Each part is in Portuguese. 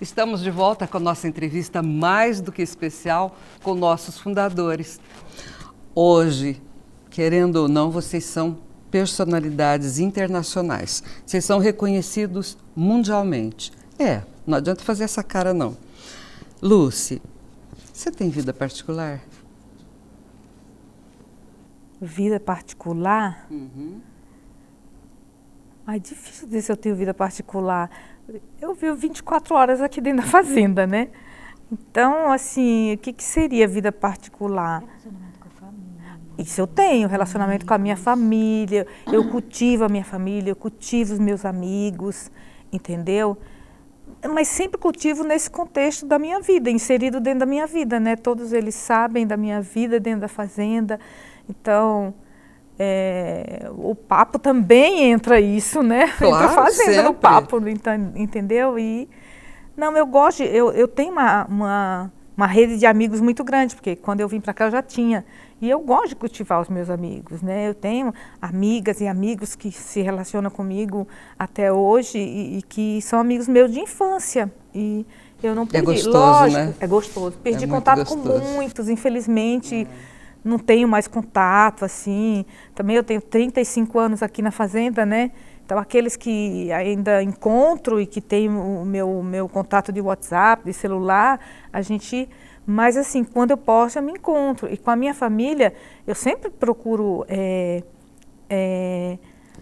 Estamos de volta com a nossa entrevista mais do que especial com nossos fundadores. Hoje, querendo ou não, vocês são personalidades internacionais. Vocês são reconhecidos mundialmente. Não adianta fazer essa cara, não. Lúcia, você tem vida particular? Vida particular? É difícil dizer se eu tenho vida particular. Eu vivo 24 horas aqui dentro da fazenda, né? Então, assim, o que seria vida particular? Relacionamento com a família. Isso eu tenho, relacionamento com a minha família. Eu cultivo a minha família, eu cultivo os meus amigos, entendeu? Mas sempre cultivo nesse contexto da minha vida, inserido dentro da minha vida, né? Todos eles sabem da minha vida dentro da fazenda. Então, o papo também entra isso, né? Claro, entra a fazenda sempre. no papo, entendeu? E não, eu gosto, eu tenho uma rede de amigos muito grande, porque quando eu vim para cá eu já tinha. E eu gosto de cultivar os meus amigos, né? Eu tenho amigas e amigos que se relacionam comigo até hoje e que são amigos meus de infância. E eu não perdi. É gostoso, lógico, né? É gostoso. Perdi muito contato gostoso. com muitos, infelizmente. Não tenho mais contato, assim. Também eu tenho 35 anos aqui na fazenda, né? Então, aqueles que ainda encontro e que tem o meu contato de WhatsApp, de celular, a gente... Mas, assim, quando eu posso, eu me encontro. E com a minha família, eu sempre procuro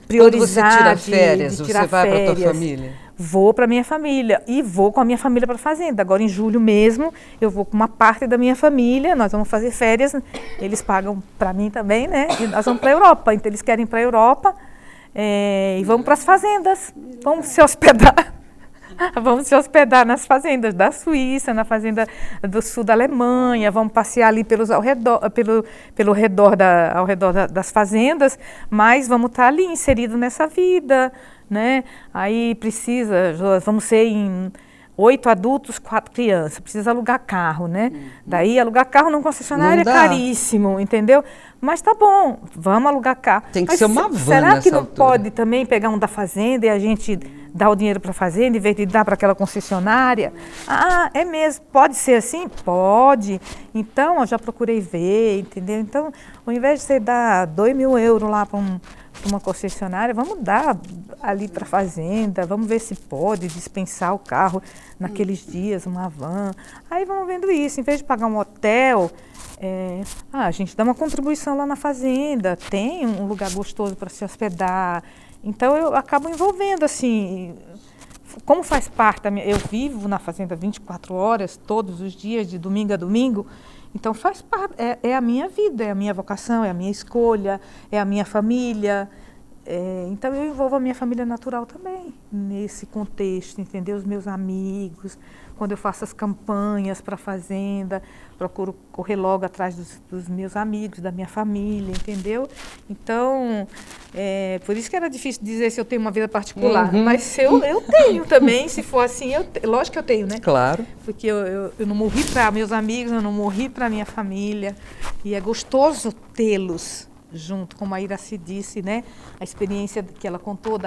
priorizar. Quando você tira férias, de tirar você vai para a tua férias. família? Vou para a minha família e vou com a minha família para a fazenda. Agora, em julho mesmo, eu vou com uma parte da minha família, nós vamos fazer férias, eles pagam para mim também, né? E nós vamos para a Europa, então eles querem ir para a Europa e vamos para as fazendas, vamos se hospedar. Vamos se hospedar nas fazendas da Suíça, na fazenda do sul da Alemanha, vamos passear ali ao redor das fazendas, mas vamos estar ali inseridos nessa vida, né? Aí vamos ser em 8 adultos, 4 crianças, precisa alugar carro, né? Daí alugar carro num concessionário é caríssimo, entendeu? Mas tá bom, vamos alugar carro. Tem que ser uma van Será que nessa não altura? pode também pegar um da fazenda e a gente dar o dinheiro para a fazenda em vez de dar para aquela concessionária? Ah, é mesmo, pode ser assim? Pode. Então, eu já procurei ver, entendeu? Então, ao invés de você dar 2.000 euros lá para uma concessionária, vamos dar ali para a fazenda, vamos ver se pode dispensar o carro naqueles dias, uma van. Aí vamos vendo isso, em vez de pagar um hotel, a gente dá uma contribuição lá na fazenda, tem um lugar gostoso para se hospedar. Então eu acabo envolvendo, assim, como faz parte eu vivo na fazenda 24 horas, todos os dias, de domingo a domingo, então faz parte, é a minha vida, é a minha vocação, é a minha escolha, é a minha família. Então eu envolvo a minha família natural também, nesse contexto, entendeu? Os meus amigos, quando eu faço as campanhas para a fazenda, procuro correr logo atrás dos meus amigos, da minha família, entendeu? Então, por isso que era difícil dizer se eu tenho uma vida particular, mas eu tenho também, se for assim, lógico que eu tenho, né? Claro. Porque eu não morri para meus amigos, eu não morri para minha família, e é gostoso tê-los junto, como a Iraci disse, né? A experiência que ela contou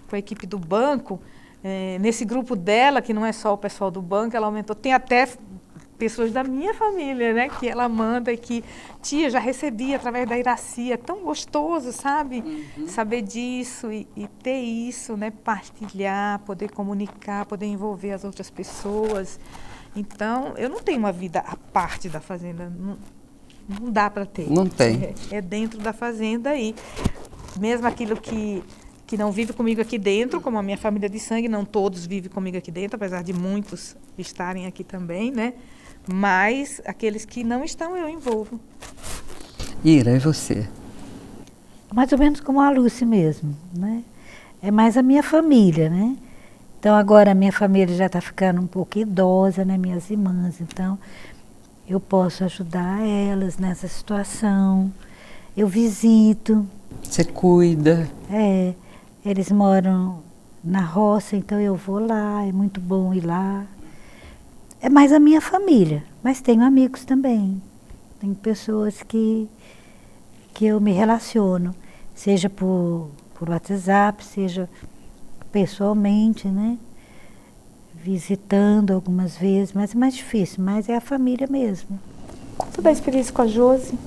com a equipe do banco, nesse grupo dela, que não é só o pessoal do banco, ela aumentou, tem até pessoas da minha família, né? Que ela manda e que, tia, já recebi através da Iraci, é tão gostoso, sabe? Saber disso e ter isso, né? Partilhar, poder comunicar, poder envolver as outras pessoas. Então, eu não tenho uma vida à parte da fazenda, não dá para ter. Não tem. É dentro da fazenda e mesmo aquilo que não vive comigo aqui dentro, como a minha família de sangue, não todos vivem comigo aqui dentro, apesar de muitos estarem aqui também, né? Mas aqueles que não estão, eu envolvo. Ira, e você? Mais ou menos como a Lúcia mesmo, né? É mais a minha família, né? Então agora a minha família já está ficando um pouco idosa, né? Minhas irmãs, então eu posso ajudar elas nessa situação. Eu visito. Você cuida. Eles moram na roça, então eu vou lá, é muito bom ir lá. É mais a minha família, mas tenho amigos também. Tenho pessoas que eu me relaciono, seja por WhatsApp, seja pessoalmente, né? visitando algumas vezes, mas é mais difícil, mas é a família mesmo. Conta da experiência com a Josi.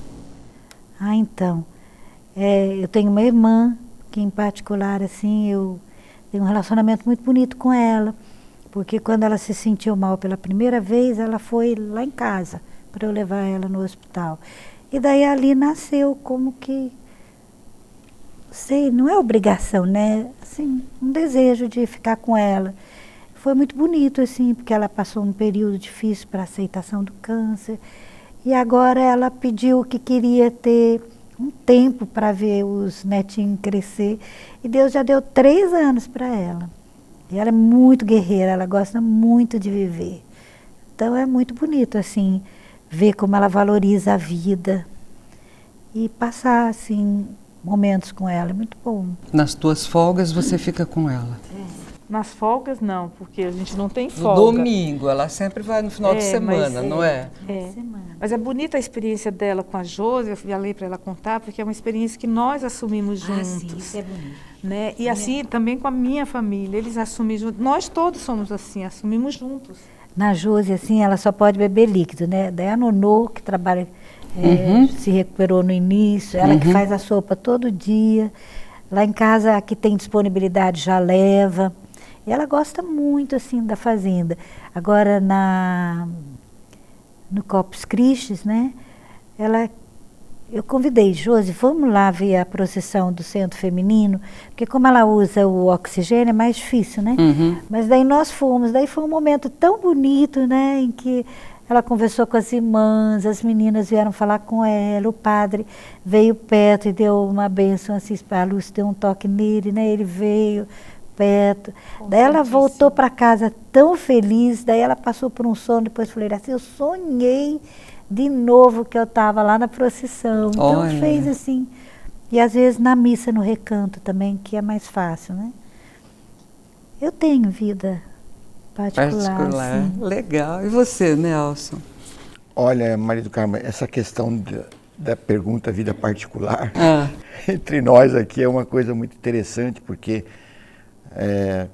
Ah, então, eu tenho uma irmã, que em particular, assim, eu tenho um relacionamento muito bonito com ela, porque quando ela se sentiu mal pela primeira vez, ela foi lá em casa, para eu levar ela no hospital. E daí ali nasceu como que, sei, não é obrigação, né? Assim, um desejo de ficar com ela. Foi muito bonito, assim, porque ela passou um período difícil para a aceitação do câncer. E agora ela pediu que queria ter um tempo para ver os netinhos crescer. E Deus já deu 3 anos para ela. E ela é muito guerreira, ela gosta muito de viver. Então é muito bonito, assim, ver como ela valoriza a vida e passar, assim, momentos com ela. É muito bom. Nas tuas folgas você fica com ela? Nas folgas não, porque a gente não tem No folga. domingo, ela sempre vai no final de semana, não é? Mas é bonita a experiência dela com a Josi, eu falei para ela contar, porque é uma experiência que nós assumimos juntos. Sim, isso é bonito. Né? E assim, também com a minha família, eles assumem juntos. Nós todos somos assim, assumimos juntos. Na Josi, assim, ela só pode beber líquido, né? Daí a Nonô, que trabalha, se recuperou no início, ela que faz a sopa todo dia. Lá em casa, a que tem disponibilidade já leva. E ela gosta muito, assim, da fazenda. Agora, no Corpus Christi, né? Eu convidei, Josi, vamos lá ver a procissão do Centro Feminino, porque como ela usa o oxigênio, é mais difícil, né? Mas daí nós fomos, daí foi um momento tão bonito, né? Em que ela conversou com as irmãs, as meninas vieram falar com ela, o padre veio perto e deu uma bênção, assim, a Lúcia deu um toque nele, né? Ele veio perto. Daí ela voltou para casa tão feliz, daí ela passou por um sono, depois falei assim, eu sonhei de novo que eu estava lá na procissão. Então Olha. fez assim. E às vezes na missa, no recanto também, que é mais fácil, né? Eu tenho vida particular. Assim. Legal. E você, Nelson? Olha, Maria do Carmo, essa questão da pergunta vida particular, Ah. entre nós aqui é uma coisa muito interessante, porque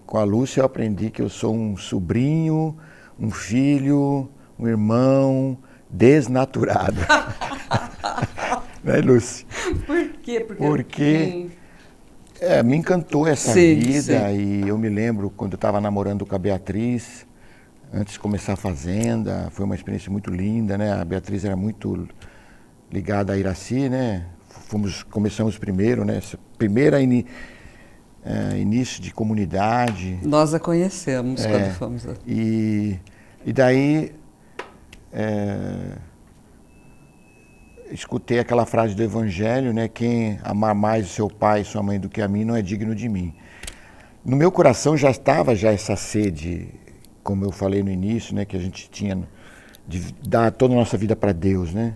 com a Lúcia eu aprendi que eu sou um sobrinho, um filho, um irmão desnaturado. Né, Lúcia? Por quê? Porque me encantou essa vida e eu me lembro quando eu estava namorando com a Beatriz, antes de começar a Fazenda, foi uma experiência muito linda, né? A Beatriz era muito ligada a Iraci, né? Começamos primeiro, né? Primeira início de comunidade. Nós a conhecemos quando fomos. E daí escutei aquela frase do Evangelho, né? Quem amar mais o seu pai e sua mãe do que a mim não é digno de mim. No meu coração já estava essa sede, como eu falei no início, né? Que a gente tinha de dar toda a nossa vida para Deus, né?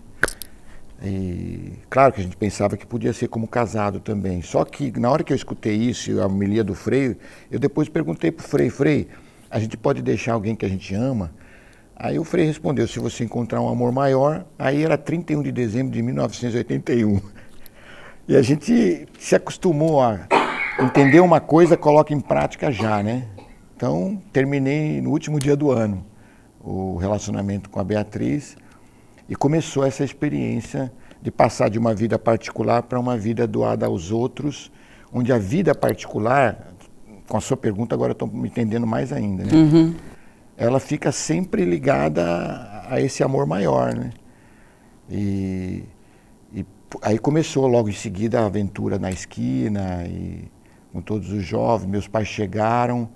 E claro que a gente pensava que podia ser como casado também. Só que na hora que eu escutei isso, a homilia do Frei, eu depois perguntei para o Frei, a gente pode deixar alguém que a gente ama? Aí o Frei respondeu, se você encontrar um amor maior, aí era 31 de dezembro de 1981. E a gente se acostumou a entender uma coisa, coloca em prática já, né? Então, terminei no último dia do ano o relacionamento com a Beatriz e começou essa experiência de passar de uma vida particular para uma vida doada aos outros, onde a vida particular, com a sua pergunta agora eu estou me entendendo mais ainda, né? Ela fica sempre ligada a esse amor maior, né? E aí começou logo em seguida a aventura na esquina, e com todos os jovens, meus pais chegaram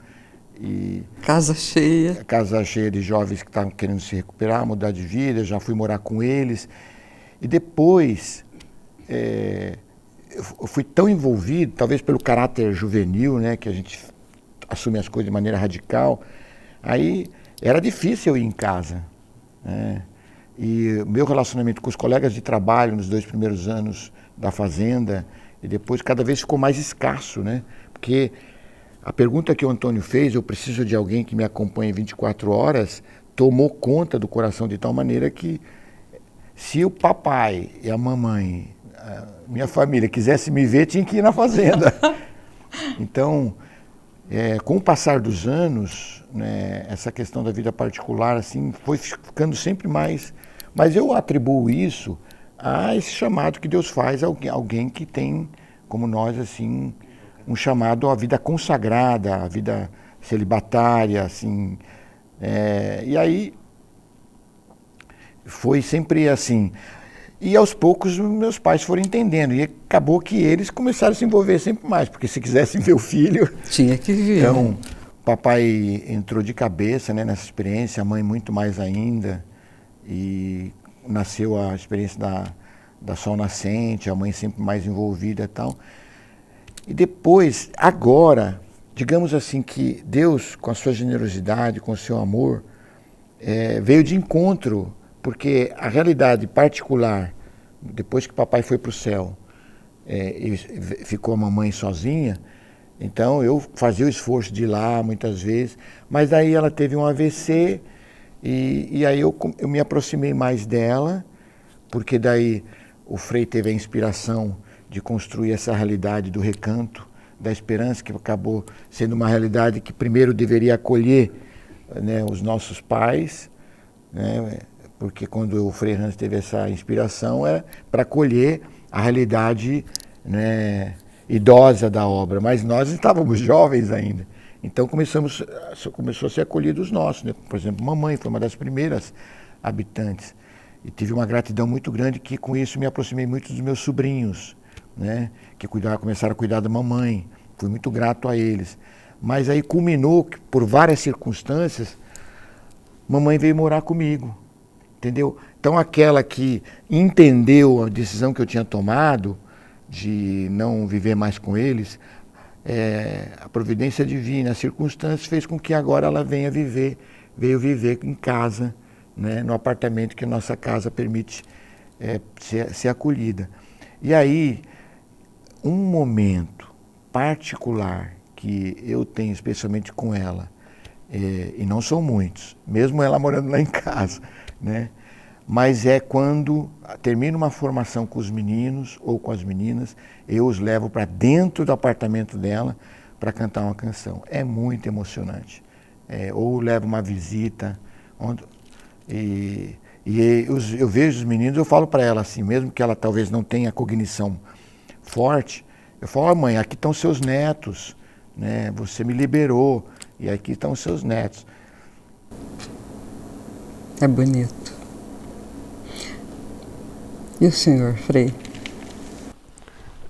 e... Casa cheia. Casa cheia de jovens que estavam querendo se recuperar, mudar de vida, já fui morar com eles. E depois, eu fui tão envolvido, talvez pelo caráter juvenil, né, que a gente assume as coisas de maneira radical, aí era difícil eu ir em casa, né? E meu relacionamento com os colegas de trabalho nos 2 primeiros anos da Fazenda, e depois cada vez ficou mais escasso, né? Porque a pergunta que o Antônio fez, eu preciso de alguém que me acompanhe 24 horas, tomou conta do coração de tal maneira que se o papai e a mamãe, a minha família, quisesse me ver, tinha que ir na Fazenda. Então, Com o passar dos anos, né, essa questão da vida particular assim, foi ficando sempre mais... Mas eu atribuo isso a esse chamado que Deus faz a alguém que tem, como nós, assim, um chamado à vida consagrada, à vida celibatária, assim. E aí foi sempre assim. E aos poucos meus pais foram entendendo. E acabou que eles começaram a se envolver sempre mais, porque se quisessem ver o filho... Tinha que ver. Então, papai entrou de cabeça, né, nessa experiência, a mãe muito mais ainda. E nasceu a experiência da Sol Nascente, a mãe sempre mais envolvida e tal. E depois, agora, digamos assim que Deus, com a sua generosidade, com o seu amor, veio de encontro, porque a realidade particular, depois que papai foi para o céu, e ficou a mamãe sozinha, então eu fazia o esforço de ir lá muitas vezes, mas daí ela teve um AVC, e aí eu me aproximei mais dela, porque daí o Frei teve a inspiração de construir essa realidade do recanto, da esperança, que acabou sendo uma realidade que primeiro deveria acolher, né, os nossos pais, né, porque quando o Frei Hans teve essa inspiração era para acolher a realidade, né, idosa da obra, mas nós estávamos jovens ainda. Então começou a ser acolhido os nossos, né? Por exemplo, mamãe foi uma das primeiras habitantes. E tive uma gratidão muito grande que com isso me aproximei muito dos meus sobrinhos, né? Que começaram a cuidar da mamãe. Fui muito grato a eles. Mas aí culminou que, por várias circunstâncias, mamãe veio morar comigo, entendeu? Então aquela que entendeu a decisão que eu tinha tomado de não viver mais com eles, a providência divina, as circunstâncias fez com que agora ela veio viver em casa, né, no apartamento que a nossa casa permite ser acolhida. E aí, um momento particular que eu tenho especialmente com ela, e não são muitos, mesmo ela morando lá em casa, né? Mas é quando termina uma formação com os meninos ou com as meninas, eu os levo para dentro do apartamento dela para cantar uma canção. É muito emocionante. Ou levo uma visita, eu vejo os meninos, eu falo para ela assim, mesmo que ela talvez não tenha cognição forte, eu falo, mãe, aqui estão seus netos, né? Você me liberou e aqui estão os seus netos. É bonito. E o senhor, Frei?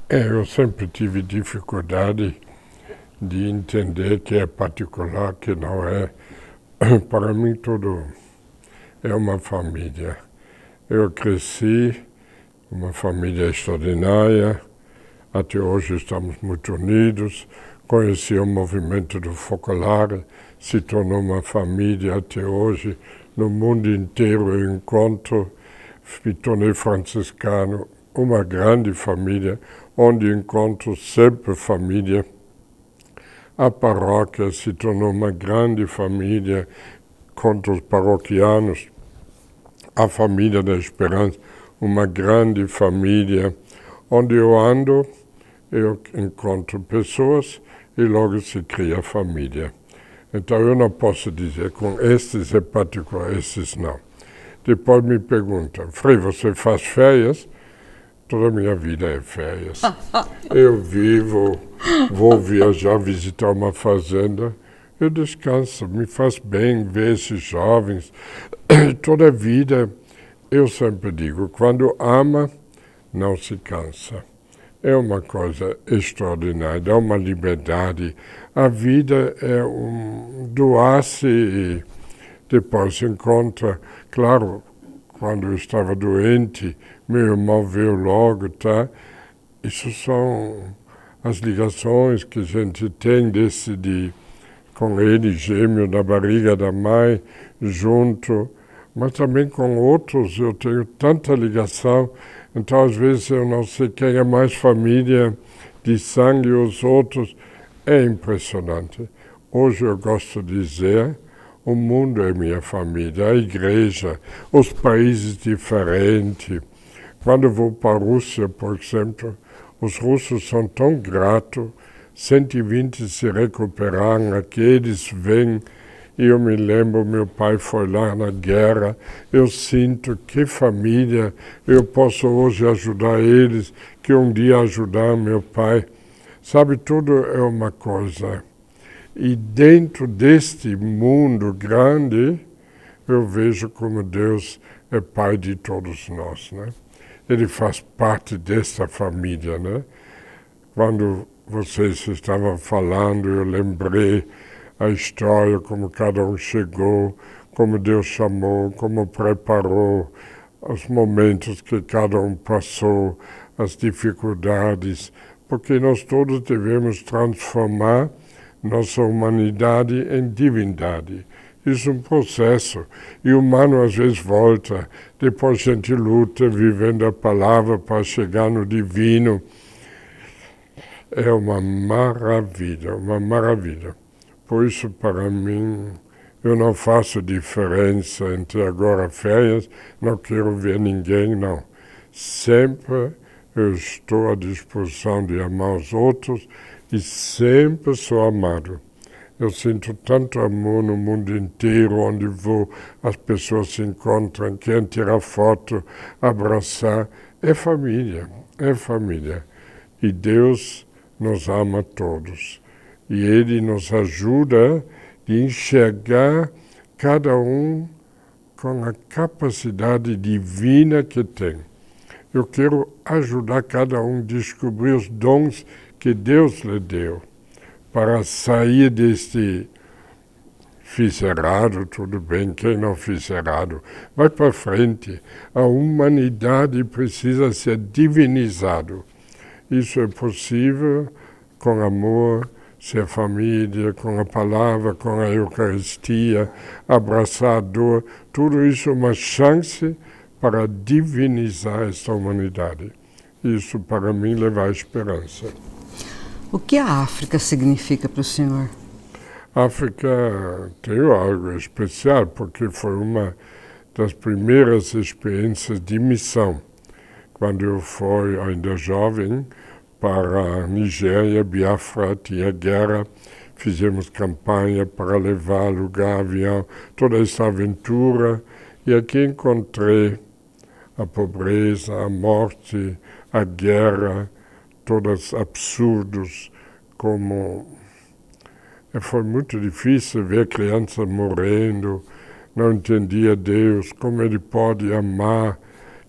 Eu sempre tive dificuldade de entender que é particular, que não é. Para mim tudo é uma família. Eu cresci, uma família extraordinária, até hoje estamos muito unidos, conheci o movimento do Focolare, se tornou uma família até hoje, no mundo inteiro eu encontro, me tornei franciscano, uma grande família, onde encontro sempre família. A paróquia se tornou uma grande família contra os paroquianos. A família da Esperança, uma grande família. Onde eu ando, eu encontro pessoas e logo se cria família. Então eu não posso dizer com estes é particular, estes não. Depois me perguntam, Frei, você faz férias? Toda a minha vida é férias. Eu vivo, vou viajar, visitar uma fazenda, eu descanso, me faz bem ver esses jovens. Toda a vida, eu sempre digo, quando ama, não se cansa. É uma coisa extraordinária, dá uma liberdade. A vida é doar-se e depois se encontra. Claro, quando eu estava doente, meu irmão veio logo, tá? Isso são as ligações que a gente tem com ele, gêmeo na barriga da mãe, junto. Mas também com outros eu tenho tanta ligação. Então, às vezes, eu não sei quem é mais família de sangue, os outros. É impressionante. Hoje eu gosto de dizer, o mundo é minha família, a igreja, os países diferentes. Quando eu vou para a Rússia, por exemplo, os russos são tão gratos, 120 se recuperaram, aqueles vêm. Eu me lembro, meu pai foi lá na guerra, eu sinto que família, eu posso hoje ajudar eles, que um dia ajudar meu pai. Sabe, tudo é uma coisa. E dentro deste mundo grande, eu vejo como Deus é pai de todos nós, né? Ele faz parte desta família, né? Quando vocês estavam falando, eu lembrei a história, como cada um chegou, como Deus chamou, como preparou, os momentos que cada um passou, as dificuldades, porque nós todos devemos transformar nossa humanidade em divindade. Isso é um processo, e o humano às vezes volta, depois a gente luta, vivendo a palavra para chegar no divino. É uma maravilha, uma maravilha. Por isso, para mim, eu não faço diferença entre agora férias, não quero ver ninguém, não. Sempre eu estou à disposição de amar os outros e sempre sou amado. Eu sinto tanto amor no mundo inteiro, onde vou, as pessoas se encontram, querem tirar foto, abraçar. É família, é família. E Deus nos ama a todos. E Ele nos ajuda a enxergar cada um com a capacidade divina que tem. Eu quero ajudar cada um a descobrir os dons que Deus lhe deu, para sair deste fiz errado, tudo bem, quem não fez errado, vai para frente. A humanidade precisa ser divinizada. Isso é possível com amor, ser família, com a palavra, com a Eucaristia, abraçar a dor. Tudo isso é uma chance para divinizar esta humanidade. Isso, para mim, leva à esperança. O que a África significa para o senhor? A África tem algo especial, porque foi uma das primeiras experiências de missão. Quando eu fui, ainda jovem, para a Nigéria, Biafra, tinha guerra, fizemos campanha para levar lugar, avião, toda essa aventura. E aqui encontrei a pobreza, a morte, a guerra, todos absurdos, como... Foi muito difícil ver crianças morrendo, não entendia Deus, como Ele pode amar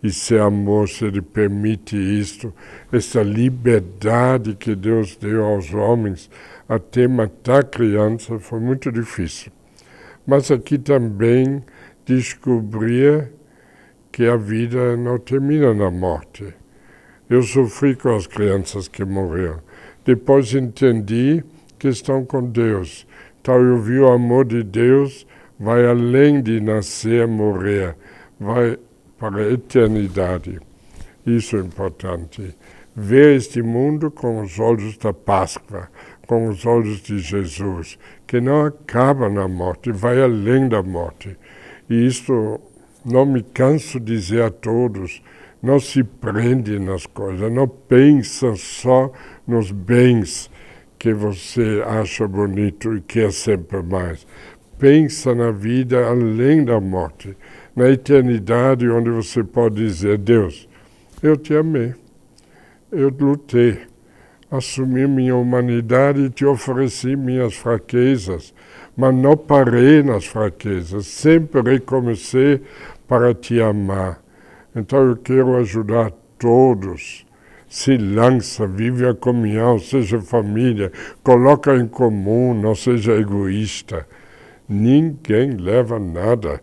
e ser amor, se Ele permite isto, essa liberdade que Deus deu aos homens até matar crianças, foi muito difícil. Mas aqui também descobri que a vida não termina na morte. Eu sofri com as crianças que morreram. Depois entendi que estão com Deus. Então eu vi o amor de Deus vai além de nascer, morrer, vai para a eternidade. Isso é importante. Ver este mundo com os olhos da Páscoa, com os olhos de Jesus, que não acaba na morte, vai além da morte. E isto não me canso de dizer a todos, não se prende nas coisas, não pensa só nos bens que você acha bonito e quer sempre mais. Pensa na vida além da morte, na eternidade onde você pode dizer, Deus, eu te amei, eu lutei, assumi minha humanidade e te ofereci minhas fraquezas, mas não parei nas fraquezas, sempre recomecei para te amar. Então eu quero ajudar todos. Se lança, vive a comunhão, seja família, coloca em comum, não seja egoísta. Ninguém leva nada,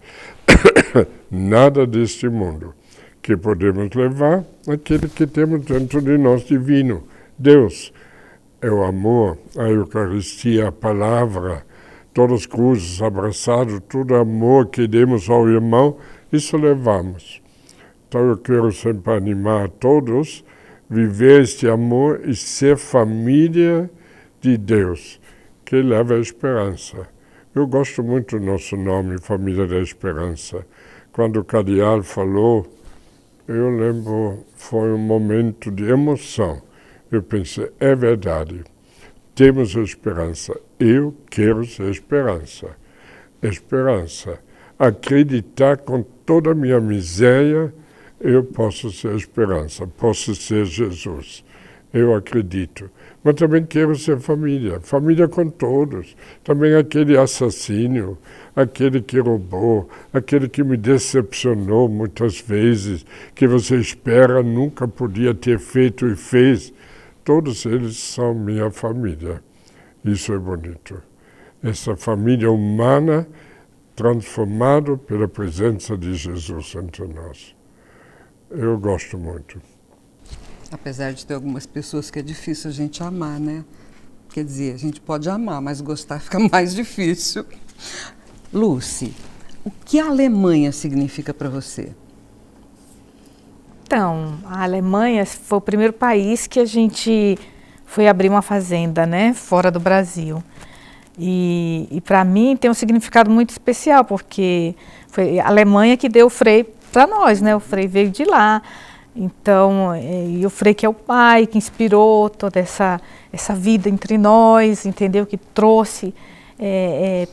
nada deste mundo. Que podemos levar aquele que temos dentro de nós divino. Deus é o amor, a Eucaristia, a palavra, todas as cruzes abraçadas, todo amor que demos ao irmão, isso levamos. Então eu quero sempre animar a todos, viver este amor e ser família de Deus, que leva a esperança. Eu gosto muito do nosso nome, Família da Esperança. Quando o cardeal falou, eu lembro, foi um momento de emoção. Eu pensei, é verdade, temos esperança. Eu quero ser esperança. Esperança. Acreditar com toda a minha miséria, eu posso ser esperança, posso ser Jesus. Eu acredito. Mas também quero ser família. Família com todos. Também aquele assassino, aquele que roubou, aquele que me decepcionou muitas vezes, que você espera, nunca podia ter feito e fez. Todos eles são minha família. Isso é bonito. Essa família humana transformada pela presença de Jesus entre nós. Eu gosto muito. Apesar de ter algumas pessoas que é difícil a gente amar, né? Quer dizer, a gente pode amar, mas gostar fica mais difícil. Lucy, o que a Alemanha significa para você? Então, a Alemanha foi o primeiro país que a gente foi abrir uma fazenda, né? Fora do Brasil. E para mim tem um significado muito especial, porque foi a Alemanha que deu o Frei para nós, né? O Frei veio de lá. Então, e o Frei que é o pai, que inspirou toda essa vida entre nós, entendeu? Que trouxe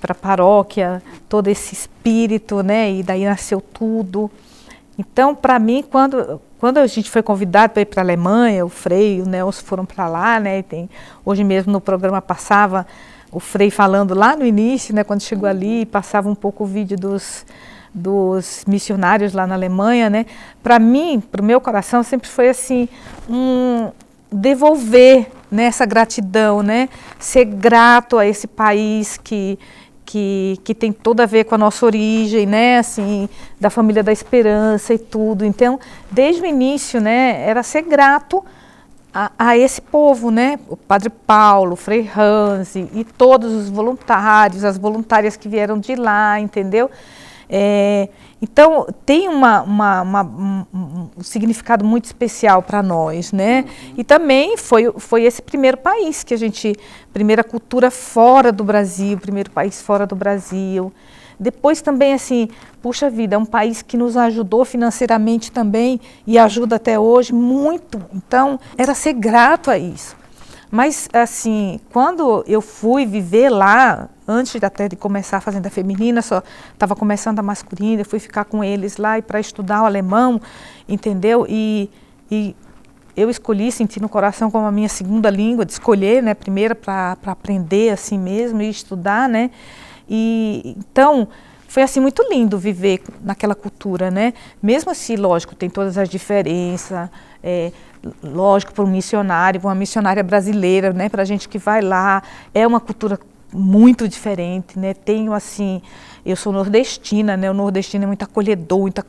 para a paróquia todo esse espírito, né? E daí nasceu tudo. Então, para mim, quando a gente foi convidado para ir para a Alemanha, o Frei e o Nelson foram para lá, né? Hoje mesmo no programa passava o Frei falando lá no início, né? Quando chegou ali, passava um pouco o vídeo dos missionários lá na Alemanha, né? Para mim, para o meu coração, sempre foi assim, devolver, né, essa gratidão, né? Ser grato a esse país que tem tudo a ver com a nossa origem, né? Assim, da família da esperança e tudo. Então, desde o início, né, era ser grato a esse povo, né? O Padre Paulo, o Frei Hansi e todos os voluntários, as voluntárias que vieram de lá, entendeu? Então, tem um significado muito especial para nós, né? E também foi esse primeiro país que primeira cultura fora do Brasil, primeiro país fora do Brasil. Depois também, assim, puxa vida, é um país que nos ajudou financeiramente também e ajuda até hoje muito. Então, era ser grato a isso. Mas, assim, quando eu fui viver lá, antes até de começar a Fazenda Feminina, só estava começando a masculina, eu fui ficar com eles lá para estudar o alemão, entendeu? E eu escolhi, senti no coração como a minha segunda língua, de escolher, né, primeira para aprender assim mesmo e estudar, né? E então foi assim muito lindo viver naquela cultura, né? Mesmo assim, lógico, tem todas as diferenças, lógico, para um missionário, para uma missionária brasileira, né? Para a gente que vai lá, é uma cultura muito diferente, né? Tenho assim, eu sou nordestina, né? O nordestino é muito acolhedor, muito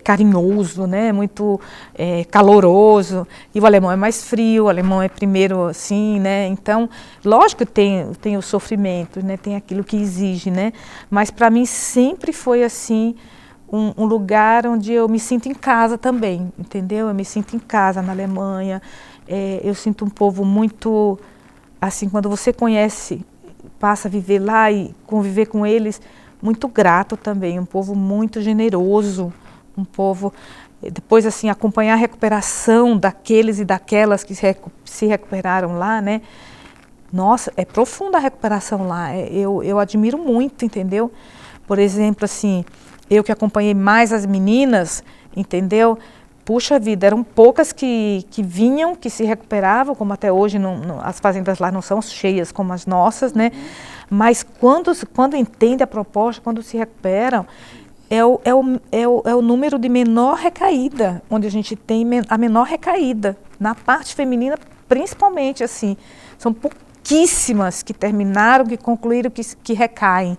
carinhoso, né? Muito caloroso. E o alemão é mais frio, o alemão é primeiro assim, né? Então, lógico que tem o sofrimento, né? Tem aquilo que exige, né? Mas para mim sempre foi assim um lugar onde eu me sinto em casa também, entendeu? Eu me sinto em casa na Alemanha. Eu sinto um povo muito assim, quando você conhece, passa a viver lá e conviver com eles, muito grato também, um povo muito generoso, um povo, depois assim, acompanhar a recuperação daqueles e daquelas que se recuperaram lá, né? Nossa, é profunda a recuperação lá, eu admiro muito, entendeu? Por exemplo, assim, eu que acompanhei mais as meninas, entendeu? Puxa vida, eram poucas que vinham, que se recuperavam, como até hoje as fazendas lá não são cheias como as nossas, né? Mas quando entendem a proposta, quando se recuperam, é o número de menor recaída, onde a gente tem a menor recaída. Na parte feminina, principalmente, assim, são pouquíssimas que terminaram, que concluíram, que recaem,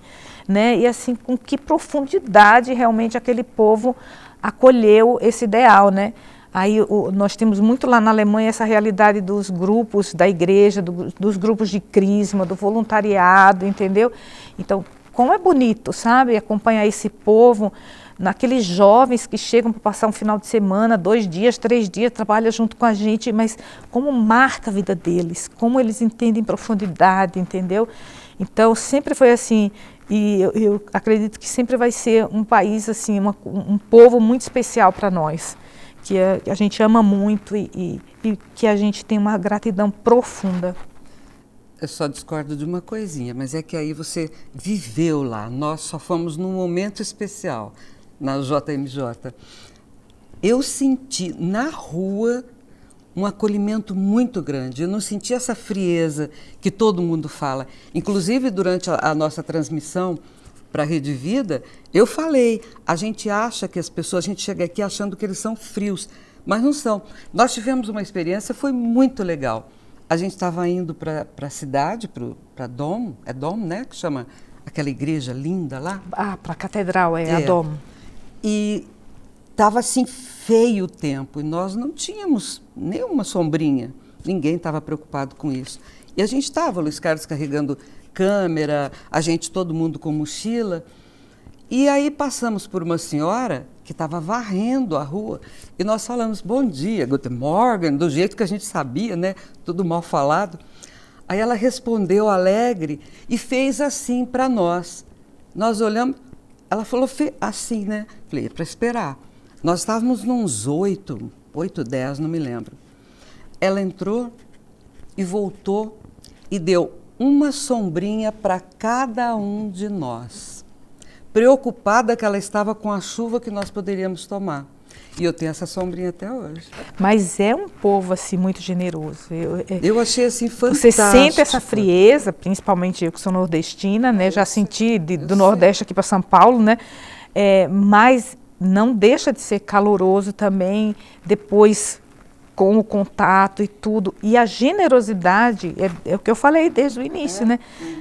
né? E assim, com que profundidade realmente aquele povo acolheu esse ideal, né? Aí nós temos muito lá na Alemanha essa realidade dos grupos da igreja, dos grupos de crisma, do voluntariado, entendeu? Então, como é bonito, sabe? Acompanhar esse povo, naqueles jovens que chegam para passar um final de semana, 2 dias, 3 dias, trabalham junto com a gente, mas como marca a vida deles, como eles entendem profundidade, entendeu? Então, sempre foi assim. E eu acredito que sempre vai ser um país, assim, um povo muito especial para nós, que a gente ama muito e que a gente tem uma gratidão profunda. Eu só discordo de uma coisinha, mas é que aí você viveu lá. Nós só fomos num momento especial na JMJ. Eu senti na rua um acolhimento muito grande. Eu não senti essa frieza que todo mundo fala. Inclusive, durante a nossa transmissão para a Rede Vida, eu falei, a gente acha que as pessoas, a gente chega aqui achando que eles são frios, mas não são. Nós tivemos uma experiência, foi muito legal. A gente estava indo para a cidade, para Dom, é Dom, né? Que chama aquela igreja linda lá. Ah, para a catedral, a Dom. E estava assim feio o tempo e nós não tínhamos nenhuma sombrinha. Ninguém estava preocupado com isso. E a gente estava, Luiz Carlos carregando câmera, a gente, todo mundo com mochila. E aí passamos por uma senhora que estava varrendo a rua e nós falamos bom dia, Guten Morgen, do jeito que a gente sabia, né? Tudo mal falado. Aí ela respondeu alegre e fez assim para nós. Nós olhamos, ela falou assim, né? Falei, é para esperar. Nós estávamos nos 8, 10, não me lembro. Ela entrou e voltou e deu uma sombrinha para cada um de nós. Preocupada que ela estava com a chuva que nós poderíamos tomar. E eu tenho essa sombrinha até hoje. Mas é um povo assim muito generoso. Eu achei assim fantástico. Você sente essa frieza, principalmente eu que sou nordestina, né? Já senti do Nordeste aqui para São Paulo, né? Mas não deixa de ser caloroso também depois com o contato e tudo. E a generosidade, é o que eu falei desde o início, né?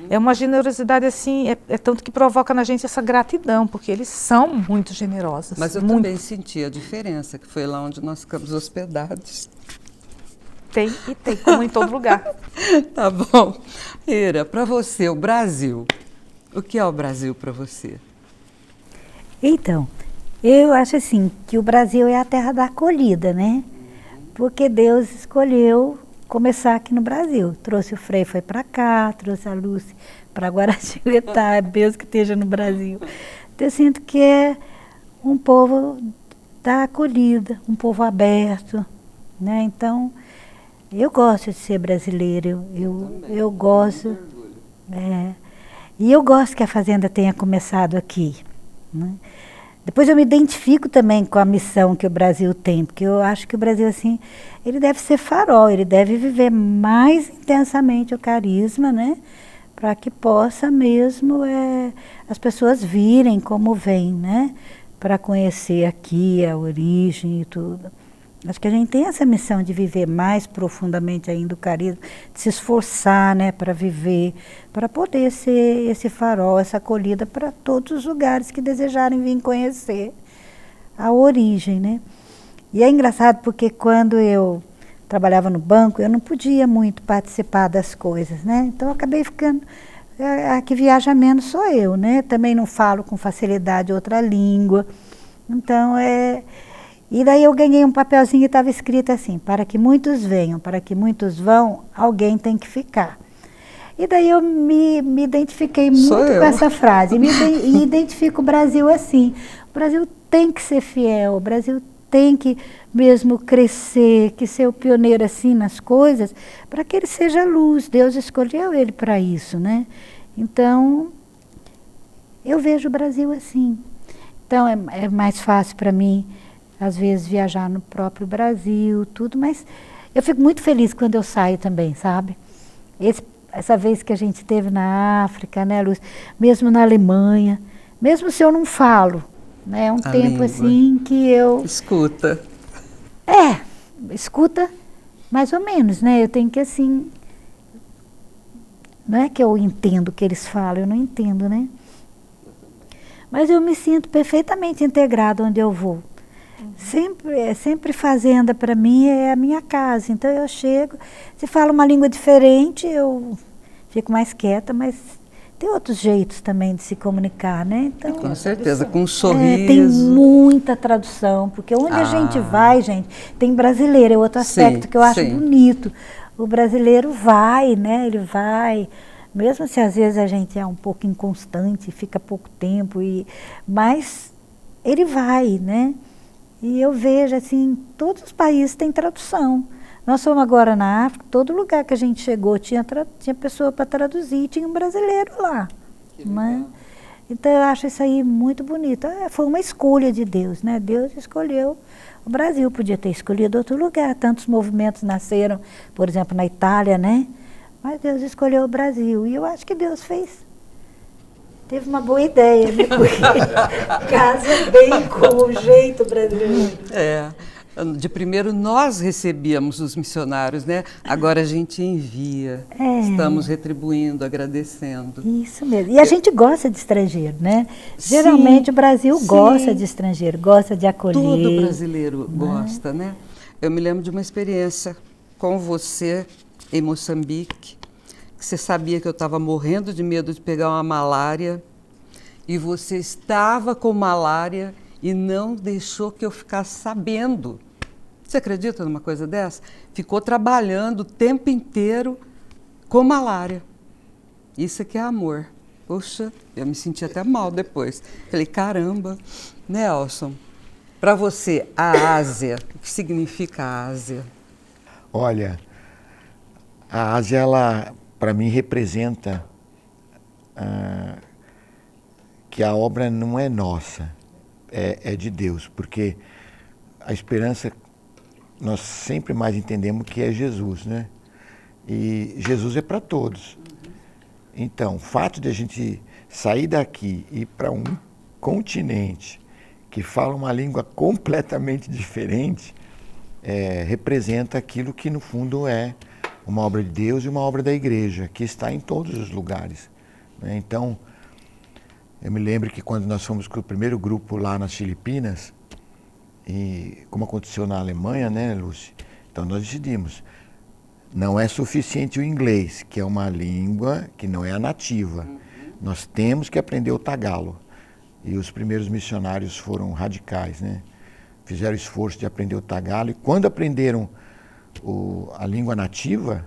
É uma generosidade assim, é tanto que provoca na gente essa gratidão, porque eles são muito generosos. Mas eu também senti a diferença, que foi lá onde nós ficamos hospedados. Tem, como em todo lugar. Tá bom. Ira, para você, o Brasil, o que é o Brasil para você? Então, eu acho assim, que o Brasil é a terra da acolhida, né? Porque Deus escolheu começar aqui no Brasil. Trouxe o Frei, foi para cá, trouxe a Lúcia para Guaratinguetá, Deus que esteja no Brasil. Então, eu sinto que é um povo da acolhida, um povo aberto, né? Então, eu gosto de ser brasileira, eu gosto. E eu gosto que a Fazenda tenha começado aqui, né? Depois eu me identifico também com a missão que o Brasil tem, porque eu acho que o Brasil, assim, ele deve ser farol, ele deve viver mais intensamente o carisma, né? Para que possa mesmo as pessoas virem como vêm, né? Para conhecer aqui a origem e tudo. Acho que a gente tem essa missão de viver mais profundamente ainda o carisma, de se esforçar, né, para viver, para poder ser esse farol, essa acolhida para todos os lugares que desejarem vir conhecer a origem, né. E é engraçado porque quando eu trabalhava no banco, eu não podia muito participar das coisas, né, então eu acabei ficando, a que viaja menos sou eu, né, também não falo com facilidade outra língua, então E daí eu ganhei um papelzinho e estava escrito assim, para que muitos venham, para que muitos vão, alguém tem que ficar. E daí eu me identifiquei muito com essa frase, e identifico o Brasil assim. O Brasil tem que ser fiel, o Brasil tem que mesmo crescer, que ser o pioneiro assim nas coisas, para que ele seja luz. Deus escolheu ele para isso, né? Então, eu vejo o Brasil assim. Então, é mais fácil para mim, às vezes, viajar no próprio Brasil, tudo, mas eu fico muito feliz quando eu saio também, sabe? Essa vez que a gente esteve na África, né, Lúcia? Mesmo na Alemanha, mesmo se eu não falo, né? É um tempo língua. Assim que eu... Escuta. Escuta mais ou menos, né? Eu tenho que, assim... Não é que eu entendo o que eles falam, eu não entendo, né? Mas eu me sinto perfeitamente integrada onde eu vou. Sempre Fazenda para mim é a minha casa, então eu chego, se fala uma língua diferente, eu fico mais quieta, mas tem outros jeitos também de se comunicar, né? Então, com certeza, com um sorriso. Tem muita tradução, porque onde a gente vai, gente, tem brasileiro, é outro aspecto que eu acho bonito. O brasileiro vai, né? Ele vai, mesmo se às vezes a gente é um pouco inconstante, fica pouco tempo, mas ele vai, né? E eu vejo, assim, todos os países têm tradução. Nós fomos agora na África, todo lugar que a gente chegou tinha pessoa para traduzir, tinha um brasileiro lá. Né? Então eu acho isso aí muito bonito. Foi uma escolha de Deus, né? Deus escolheu o Brasil, podia ter escolhido outro lugar. Tantos movimentos nasceram, por exemplo, na Itália, né? Mas Deus escolheu o Brasil. E eu acho que Deus teve uma boa ideia, né? Porque casa bem com o jeito brasileiro. De primeiro nós recebíamos os missionários, né? Agora a gente envia. Estamos retribuindo, agradecendo. Isso mesmo. E a gente gosta de estrangeiro, né? Geralmente o Brasil gosta de estrangeiro, gosta de acolher. Todo brasileiro gosta, né? Eu me lembro de uma experiência com você em Moçambique, que você sabia que eu estava morrendo de medo de pegar uma malária, e você estava com malária e não deixou que eu ficasse sabendo. Você acredita numa coisa dessa? Ficou trabalhando o tempo inteiro com malária. Isso aqui é amor. Poxa, eu me senti até mal depois. Falei, caramba, né, Elson? Para você, a Ásia, o que significa a Ásia? Olha, a Ásia, ela, para mim, representa que a obra não é nossa, é de Deus, porque a esperança, nós sempre mais entendemos que é Jesus, né? E Jesus é para todos. Então, o fato de a gente sair daqui e ir para um continente que fala uma língua completamente diferente, representa aquilo que, no fundo, é uma obra de Deus e uma obra da igreja, que está em todos os lugares, né? Então, eu me lembro que quando nós fomos com o primeiro grupo lá nas Filipinas, e como aconteceu na Alemanha, né, Lúcia? Então nós decidimos, não é suficiente o inglês, que é uma língua que não é a nativa. Nós temos que aprender o tagalo. E os primeiros missionários foram radicais, né? Fizeram esforço de aprender o tagalo, e quando aprenderam a língua nativa,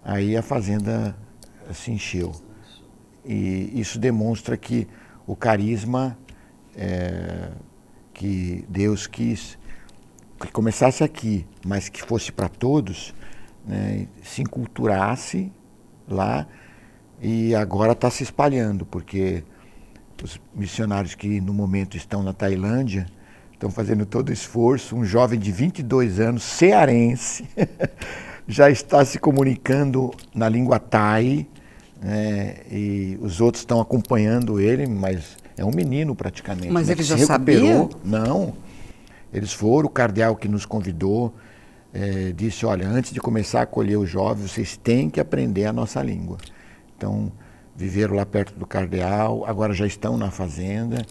aí a fazenda se encheu. E isso demonstra que o carisma que Deus quis que começasse aqui, mas que fosse para todos, né, se enculturasse lá, e agora está se espalhando, porque os missionários que no momento estão na Tailândia estão fazendo todo o esforço. Um jovem de 22 anos, cearense, já está se comunicando na língua Thai, e os outros estão acompanhando ele, mas é um menino praticamente. Mas ele já recuperou. sabia? Não, eles foram, o cardeal que nos convidou disse, olha, antes de começar a acolher os jovens, vocês têm que aprender a nossa língua. Então, viveram lá perto do cardeal, agora já estão na fazenda,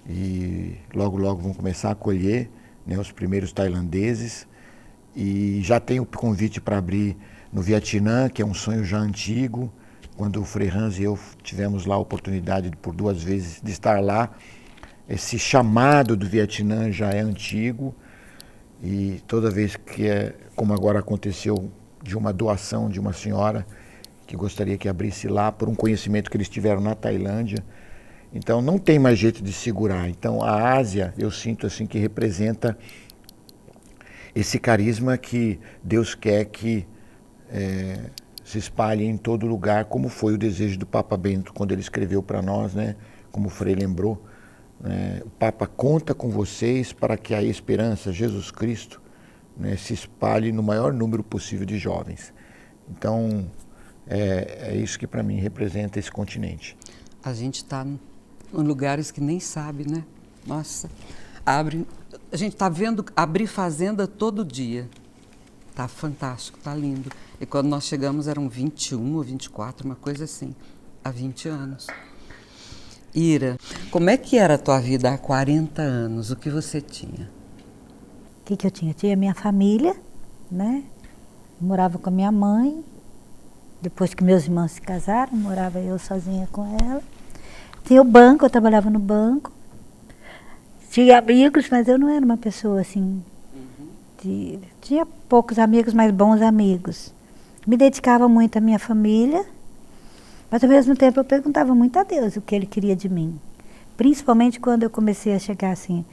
e logo, logo vão começar a acolher, né, os primeiros tailandeses, e já tem o convite para abrir no Vietnã, que é um sonho já antigo. Quando o Frei Hans e eu tivemos lá a oportunidade por 2 vezes de estar lá, esse chamado do Vietnã já é antigo, e toda vez que como agora aconteceu, de uma doação de uma senhora que gostaria que abrisse lá por um conhecimento que eles tiveram na Tailândia, então não tem mais jeito de segurar. Então a Ásia, eu sinto assim que representa esse carisma que Deus quer que se espalhe em todo lugar, como foi o desejo do Papa Bento quando ele escreveu para nós, né? Como o Frei lembrou, o Papa conta com vocês para que a esperança, Jesus Cristo, né, se espalhe no maior número possível de jovens. Então, é isso que para mim representa esse continente. A gente está em lugares que nem sabe, né? Nossa, a gente está vendo abrir fazenda todo dia. Tá fantástico, tá lindo. E quando nós chegamos eram 21 ou 24, uma coisa assim, há 20 anos. Ira, como é que era a tua vida há 40 anos? O que você tinha? O que eu tinha? Eu tinha minha família, né? Eu morava com a minha mãe. Depois que meus irmãos se casaram, morava eu sozinha com ela. Tinha o banco, eu trabalhava no banco. Tinha amigos, mas eu não era uma pessoa assim... Tinha poucos amigos, mas bons amigos. Me dedicava muito à minha família, mas ao mesmo tempo eu perguntava muito a Deus o que Ele queria de mim. Principalmente quando eu comecei a chegar assim,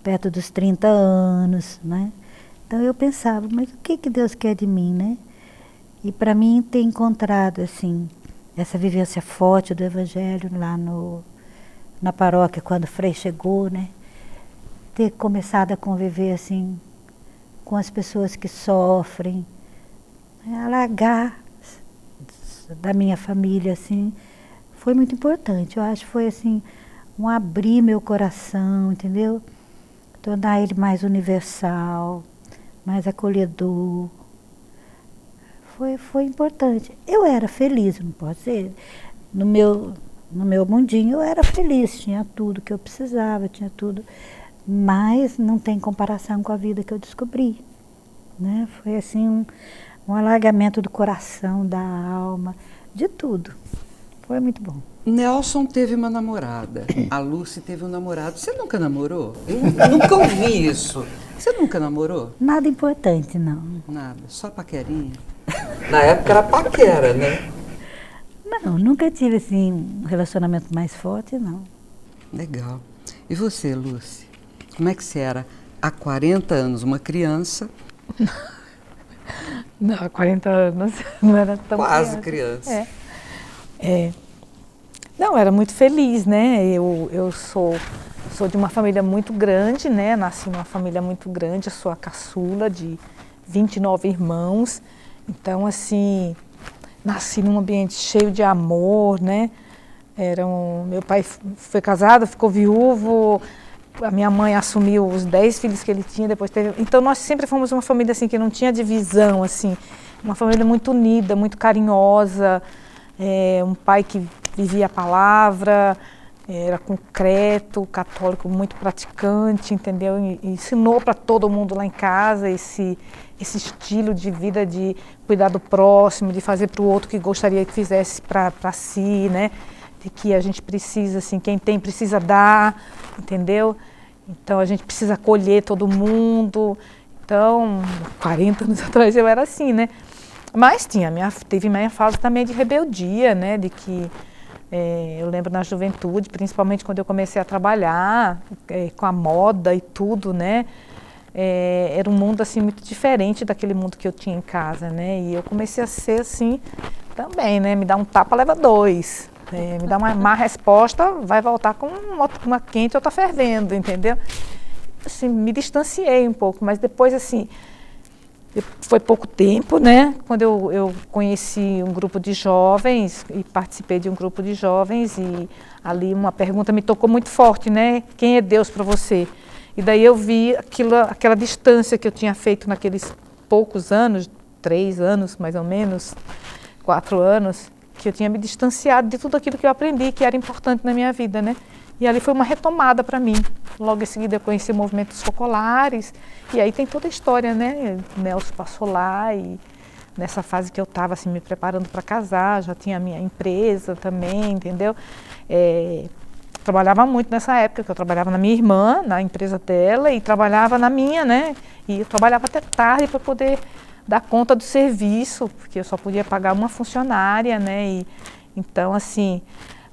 perto dos 30 anos, né? Então eu pensava, mas o que Deus quer de mim, né? E para mim ter encontrado, assim, essa vivência forte do Evangelho lá na paróquia, quando o Frei chegou, né? Ter começado a conviver, assim, com as pessoas que sofrem, né? Alargar da minha família, assim, foi muito importante. Eu acho que foi, assim, um abrir meu coração, entendeu? Tornar ele mais universal, mais acolhedor. Foi importante. Eu era feliz, não posso dizer. No meu mundinho eu era feliz, tinha tudo que eu precisava, tinha tudo. Mas não tem comparação com a vida que eu descobri, né? Foi assim um alargamento do coração, da alma, de tudo. Foi muito bom. Nelson teve uma namorada, a Lúcia teve um namorado. Você nunca namorou? Eu nunca ouvi isso. Você nunca namorou? Nada importante, não. Nada, só paquerinha? Na época era paquera, né? Não, nunca tive assim um relacionamento mais forte, não. Legal. E você, Lúcia? Como é que você era há 40 anos, uma criança? Não, há 40 anos não era tão Quase criança. Não, era muito feliz, né? Eu sou de uma família muito grande, né? Nasci numa família muito grande, eu sou a caçula de 29 irmãos. Então, assim, nasci num ambiente cheio de amor, né? Meu pai foi casado, ficou viúvo, a minha mãe assumiu os 10 filhos que ele tinha, depois teve... Então, nós sempre fomos uma família, assim, que não tinha divisão, assim. Uma família muito unida, muito carinhosa, um pai que vivia a palavra, era concreto, católico, muito praticante, entendeu? E ensinou para todo mundo lá em casa esse estilo de vida, de cuidar do próximo, de fazer para o outro que gostaria que fizesse para si, né? De que a gente precisa, assim, quem tem precisa dar, entendeu? Então a gente precisa acolher todo mundo. Então, 40 anos atrás eu era assim, né? Mas teve minha fase também de rebeldia, né? De que eu lembro na juventude, principalmente quando eu comecei a trabalhar com a moda e tudo, né? Era um mundo assim muito diferente daquele mundo que eu tinha em casa, né? E eu comecei a ser assim também, né? Me dá um tapa, leva dois. Me dá uma má resposta, vai voltar com uma quente ou outra fervendo, entendeu? Assim, me distanciei um pouco, mas depois assim, foi pouco tempo, né? Quando eu conheci um grupo de jovens e participei de um grupo de jovens e ali uma pergunta me tocou muito forte, né? Quem é Deus para você? E daí eu vi aquela distância que eu tinha feito naqueles poucos anos, 3 anos mais ou menos, 4 anos, que eu tinha me distanciado de tudo aquilo que eu aprendi, que era importante na minha vida, né? E ali foi uma retomada para mim. Logo em seguida eu conheci o movimento dos focolares, e aí tem toda a história, né? Nelson passou lá e nessa fase que eu estava assim, me preparando para casar, já tinha a minha empresa também, entendeu? Trabalhava muito nessa época, que eu trabalhava na minha irmã, na empresa dela, e trabalhava na minha, né? E eu trabalhava até tarde para poder dar conta do serviço, porque eu só podia pagar uma funcionária, né? E, então, assim,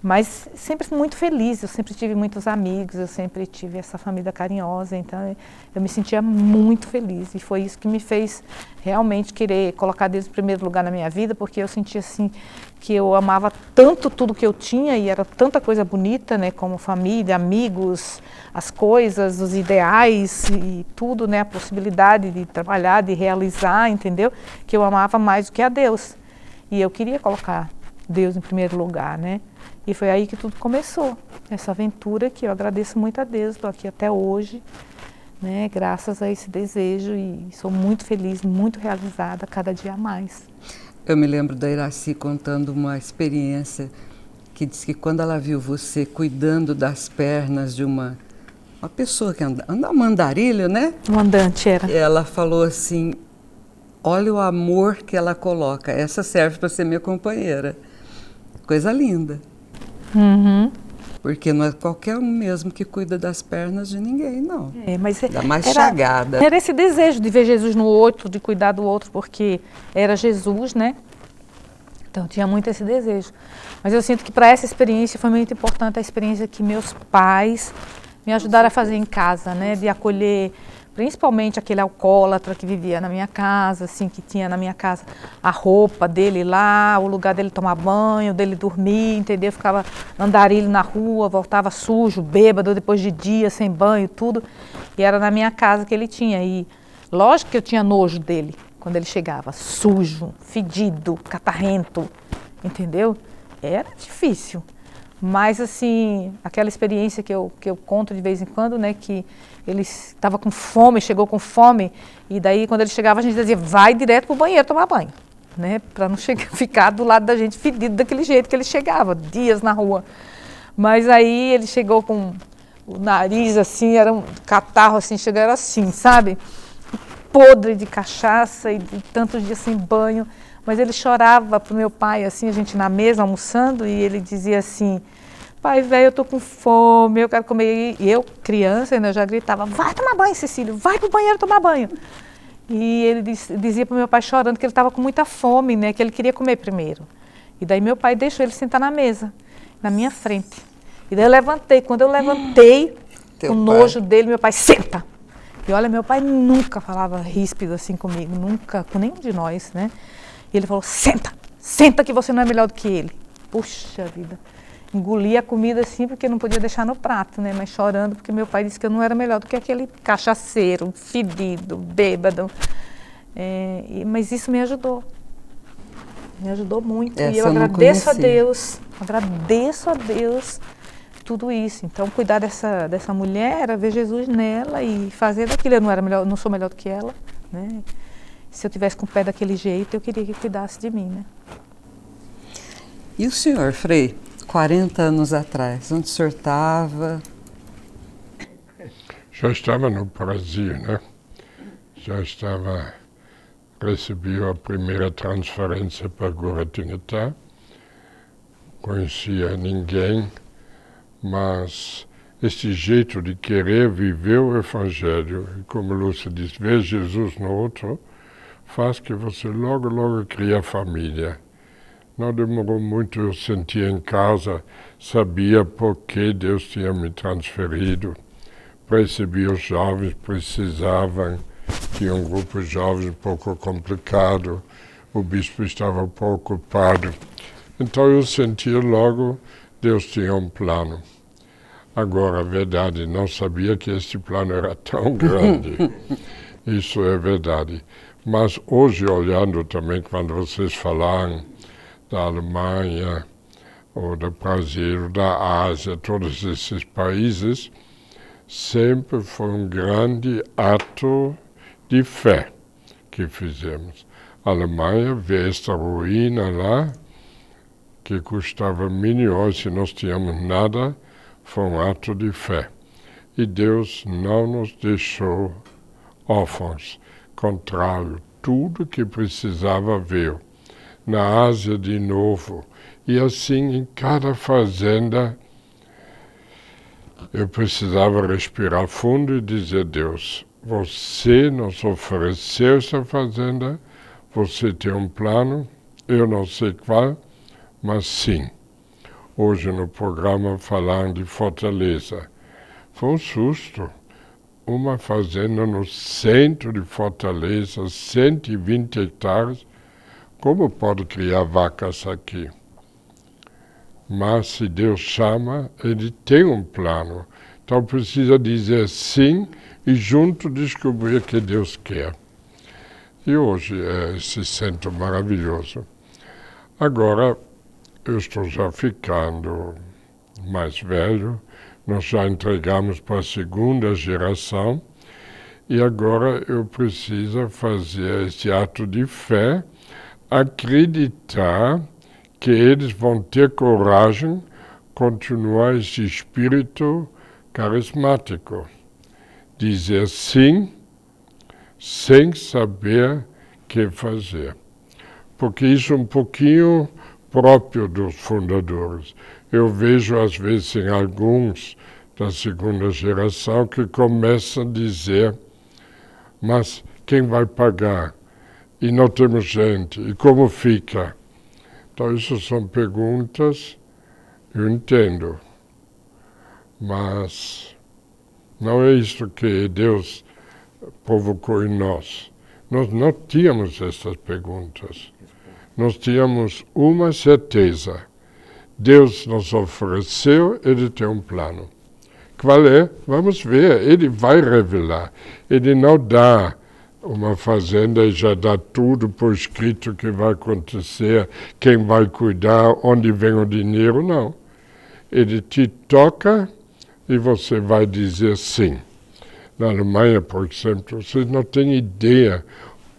mas sempre muito feliz, eu sempre tive muitos amigos, eu sempre tive essa família carinhosa, então eu me sentia muito feliz e foi isso que me fez realmente querer colocar Deus em primeiro lugar na minha vida, porque eu sentia assim que eu amava tanto tudo que eu tinha e era tanta coisa bonita, né, como família, amigos, as coisas, os ideais e tudo, né, a possibilidade de trabalhar, de realizar, entendeu? Que eu amava mais do que a Deus e eu queria colocar Deus em primeiro lugar, né? E foi aí que tudo começou, essa aventura que eu agradeço muito a Deus, estou aqui até hoje, né, graças a esse desejo e sou muito feliz, muito realizada cada dia a mais. Eu me lembro da Iraci contando uma experiência que disse que quando ela viu você cuidando das pernas de uma pessoa que anda uma andarilha, né? Um andante era. Ela falou assim, olha o amor que ela coloca, essa serve para ser minha companheira. Coisa linda. Uhum. Porque não é qualquer um mesmo que cuida das pernas de ninguém, não. Mas dá mais chagada. Era esse desejo de ver Jesus no outro, de cuidar do outro, porque era Jesus, né? Então tinha muito esse desejo. Mas eu sinto que para essa experiência foi muito importante a experiência que meus pais me ajudaram a fazer em casa, né? De acolher principalmente aquele alcoólatra que vivia na minha casa, assim, que tinha na minha casa a roupa dele lá, o lugar dele tomar banho, dele dormir, entendeu? Ficava andarilho na rua, voltava sujo, bêbado, depois de dia, sem banho, tudo. E era na minha casa que ele tinha. E lógico que eu tinha nojo dele quando ele chegava, sujo, fedido, catarrento, entendeu? Era difícil. Mas, assim, aquela experiência que eu conto de vez em quando, né, que ele estava com fome, chegou com fome, e daí, quando ele chegava, a gente dizia, vai direto para o banheiro tomar banho, né, para não ficar do lado da gente fedido daquele jeito que ele chegava, dias na rua. Mas aí ele chegou com o nariz, assim, era um catarro, assim, chegava assim, sabe? Podre de cachaça e de tantos dias sem banho. Mas ele chorava pro meu pai, assim, a gente na mesa almoçando, e ele dizia assim, pai, velho, eu tô com fome, eu quero comer. E eu, criança, ainda já gritava, vai tomar banho, Cecílio, vai pro banheiro tomar banho. E ele dizia pro meu pai chorando que ele estava com muita fome, né, que ele queria comer primeiro. E daí meu pai deixou ele sentar na mesa, na minha frente. E daí eu levantei, quando eu levantei, com nojo dele, meu pai, senta! E olha, meu pai nunca falava ríspido assim comigo, nunca, com nenhum de nós, né? E ele falou, senta, senta que você não é melhor do que ele. Puxa vida, engoli a comida assim porque não podia deixar no prato, né? Mas chorando porque meu pai disse que eu não era melhor do que aquele cachaceiro, fedido, bêbado. Mas isso me ajudou muito. Essa e eu eu não agradeço conhecia. a Deus tudo isso. Então, cuidar dessa mulher, ver Jesus nela e fazer daquilo. Eu não sou melhor do que ela, né? Se eu tivesse com o pé daquele jeito, eu queria que cuidasse de mim, né? E o senhor, Frei, 40 anos atrás, onde o senhor estava? Já estava no Brasil, né? Recebi a primeira transferência para Guaratinguetá. Conhecia ninguém, mas esse jeito de querer viver o Evangelho, e como Lúcia disse, ver Jesus no outro, faz que você logo cria família. Não demorou muito, eu sentia em casa, sabia por que Deus tinha me transferido. Percebi os jovens precisavam, tinha um grupo de jovens um pouco complicado, o bispo estava um pouco ocupado. Então eu sentia logo, Deus tinha um plano. Agora, a verdade, não sabia que este plano era tão grande. Isso é verdade. Mas hoje, olhando também, quando vocês falaram da Alemanha, ou do Brasil, da Ásia, todos esses países, sempre foi um grande ato de fé que fizemos. A Alemanha vê esta ruína lá, que custava milhões se nós tínhamos nada, foi um ato de fé. E Deus não nos deixou órfãos. Contrário, tudo que precisava veio. Na Ásia de novo. E assim, em cada fazenda, eu precisava respirar fundo e dizer, Deus, você nos ofereceu essa fazenda, você tem um plano, eu não sei qual, mas sim. Hoje no programa falaram de Fortaleza. Foi um susto. Uma fazenda no centro de Fortaleza, 120 hectares. Como pode criar vacas aqui? Mas se Deus chama, Ele tem um plano. Então precisa dizer sim e junto descobrir o que Deus quer. E hoje é esse centro maravilhoso. Agora, eu estou já ficando mais velho. Nós já entregamos para a segunda geração e agora eu preciso fazer esse ato de fé, acreditar que eles vão ter coragem de continuar esse espírito carismático, dizer sim sem saber o que fazer. Porque isso é um pouquinho próprio dos fundadores. Eu vejo, às vezes, em alguns da segunda geração que começam a dizer, mas quem vai pagar? E não temos gente, e como fica? Então, isso são perguntas, eu entendo, mas não é isso que Deus provocou em nós. Nós não tínhamos essas perguntas. Nós tínhamos uma certeza. Deus nos ofereceu, Ele tem um plano. Qual é? Vamos ver, Ele vai revelar. Ele não dá uma fazenda e já dá tudo por escrito que vai acontecer, quem vai cuidar, onde vem o dinheiro, não. Ele te toca e você vai dizer sim. Na Alemanha, por exemplo, vocês não têm ideia,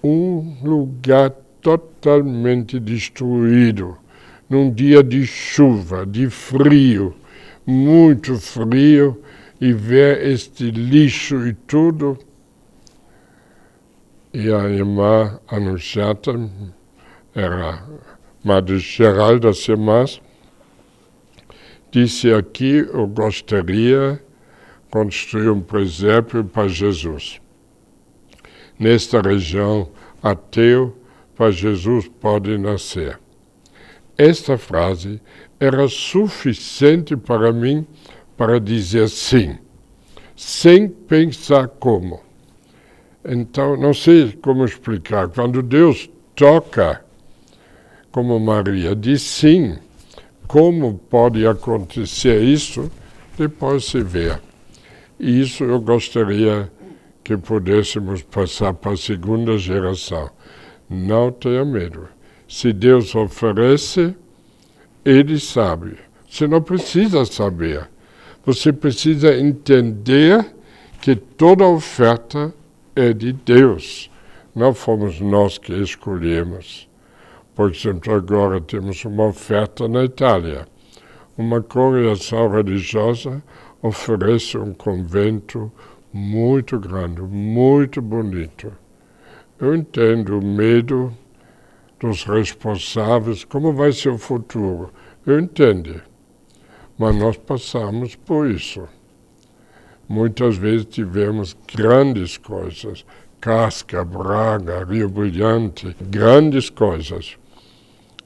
um lugar totalmente destruído, num dia de chuva, de frio, muito frio, e ver este lixo e tudo. E a irmã anunciata, era Madre Geral das Irmãs, disse aqui, eu gostaria de construir um presépio para Jesus. Nesta região, ateu, para Jesus pode nascer. Esta frase era suficiente para mim para dizer sim, sem pensar como. Então, não sei como explicar. Quando Deus toca, como Maria diz sim, como pode acontecer isso, depois se vê. E isso eu gostaria que pudéssemos passar para a segunda geração. Não tenha medo. Se Deus oferece, Ele sabe. Você não precisa saber. Você precisa entender que toda oferta é de Deus. Não fomos nós que escolhemos. Por exemplo, agora temos uma oferta na Itália. Uma congregação religiosa oferece um convento muito grande, muito bonito. Eu entendo o medo dos responsáveis, como vai ser o futuro. Eu entendo, mas nós passamos por isso. Muitas vezes tivemos grandes coisas, Casca, Braga, Rio Brilhante, grandes coisas,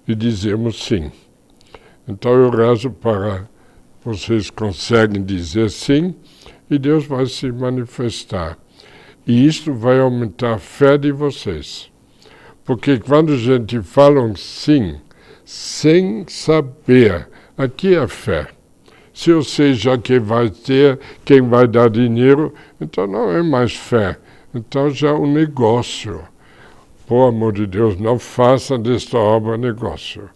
e dizemos sim. Então eu rezo para vocês conseguem dizer sim, e Deus vai se manifestar. E isso vai aumentar a fé de vocês. Porque quando a gente fala um sim, sem saber, aqui é fé. Se eu sei já quem vai ter, quem vai dar dinheiro, então não é mais fé. Então já é um negócio. Por amor de Deus, não faça desta obra negócio.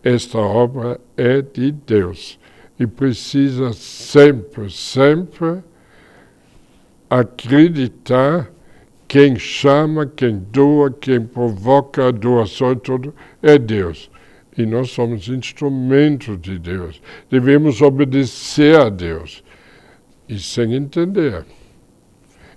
Esta obra é de Deus. E precisa sempre, sempre acreditar quem chama, quem doa, quem provoca a doação e tudo, é Deus. E nós somos instrumentos de Deus. Devemos obedecer a Deus. E sem entender.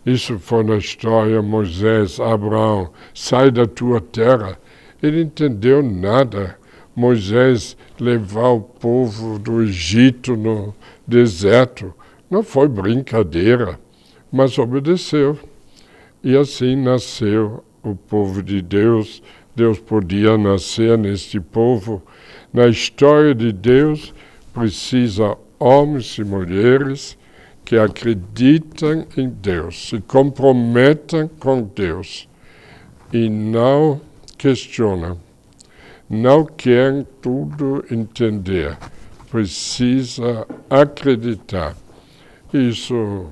Isso foi na história, Moisés, Abraão, sai da tua terra. Ele entendeu nada. Moisés levar o povo do Egito no deserto. Não foi brincadeira, mas obedeceu. E assim nasceu o povo de Deus. Deus podia nascer neste povo. Na história de Deus, precisa homens e mulheres que acreditam em Deus, se comprometam com Deus e não questionam, não querem tudo entender, precisa acreditar. Isso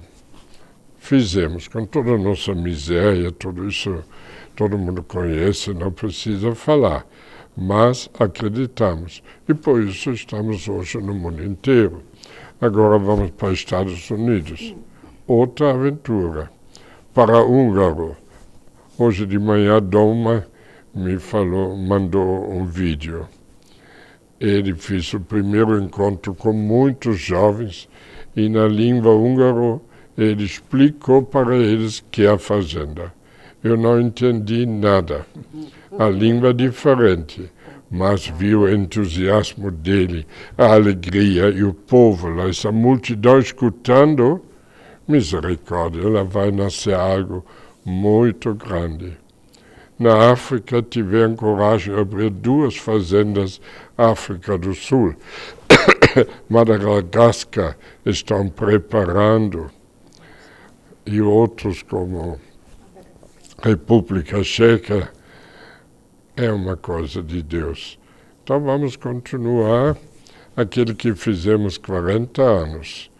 fizemos com toda a nossa miséria, tudo isso todo mundo conhece, não precisa falar, mas acreditamos. E por isso estamos hoje no mundo inteiro. Agora vamos para os Estados Unidos. Outra aventura. Para húngaro. Hoje de manhã, Doma me falou, mandou um vídeo. Ele fez o primeiro encontro com muitos jovens e na língua húngaro ele explicou para eles que é a fazenda. Eu não entendi nada. A língua é diferente, mas vi o entusiasmo dele, a alegria e o povo lá, essa multidão escutando, misericórdia, ela vai nascer algo muito grande. Na África tiveram coragem de abrir 2 fazendas África do Sul. Madagascar estão preparando, e outros como República Checa, é uma coisa de Deus. Então vamos continuar aquilo que fizemos 40 anos.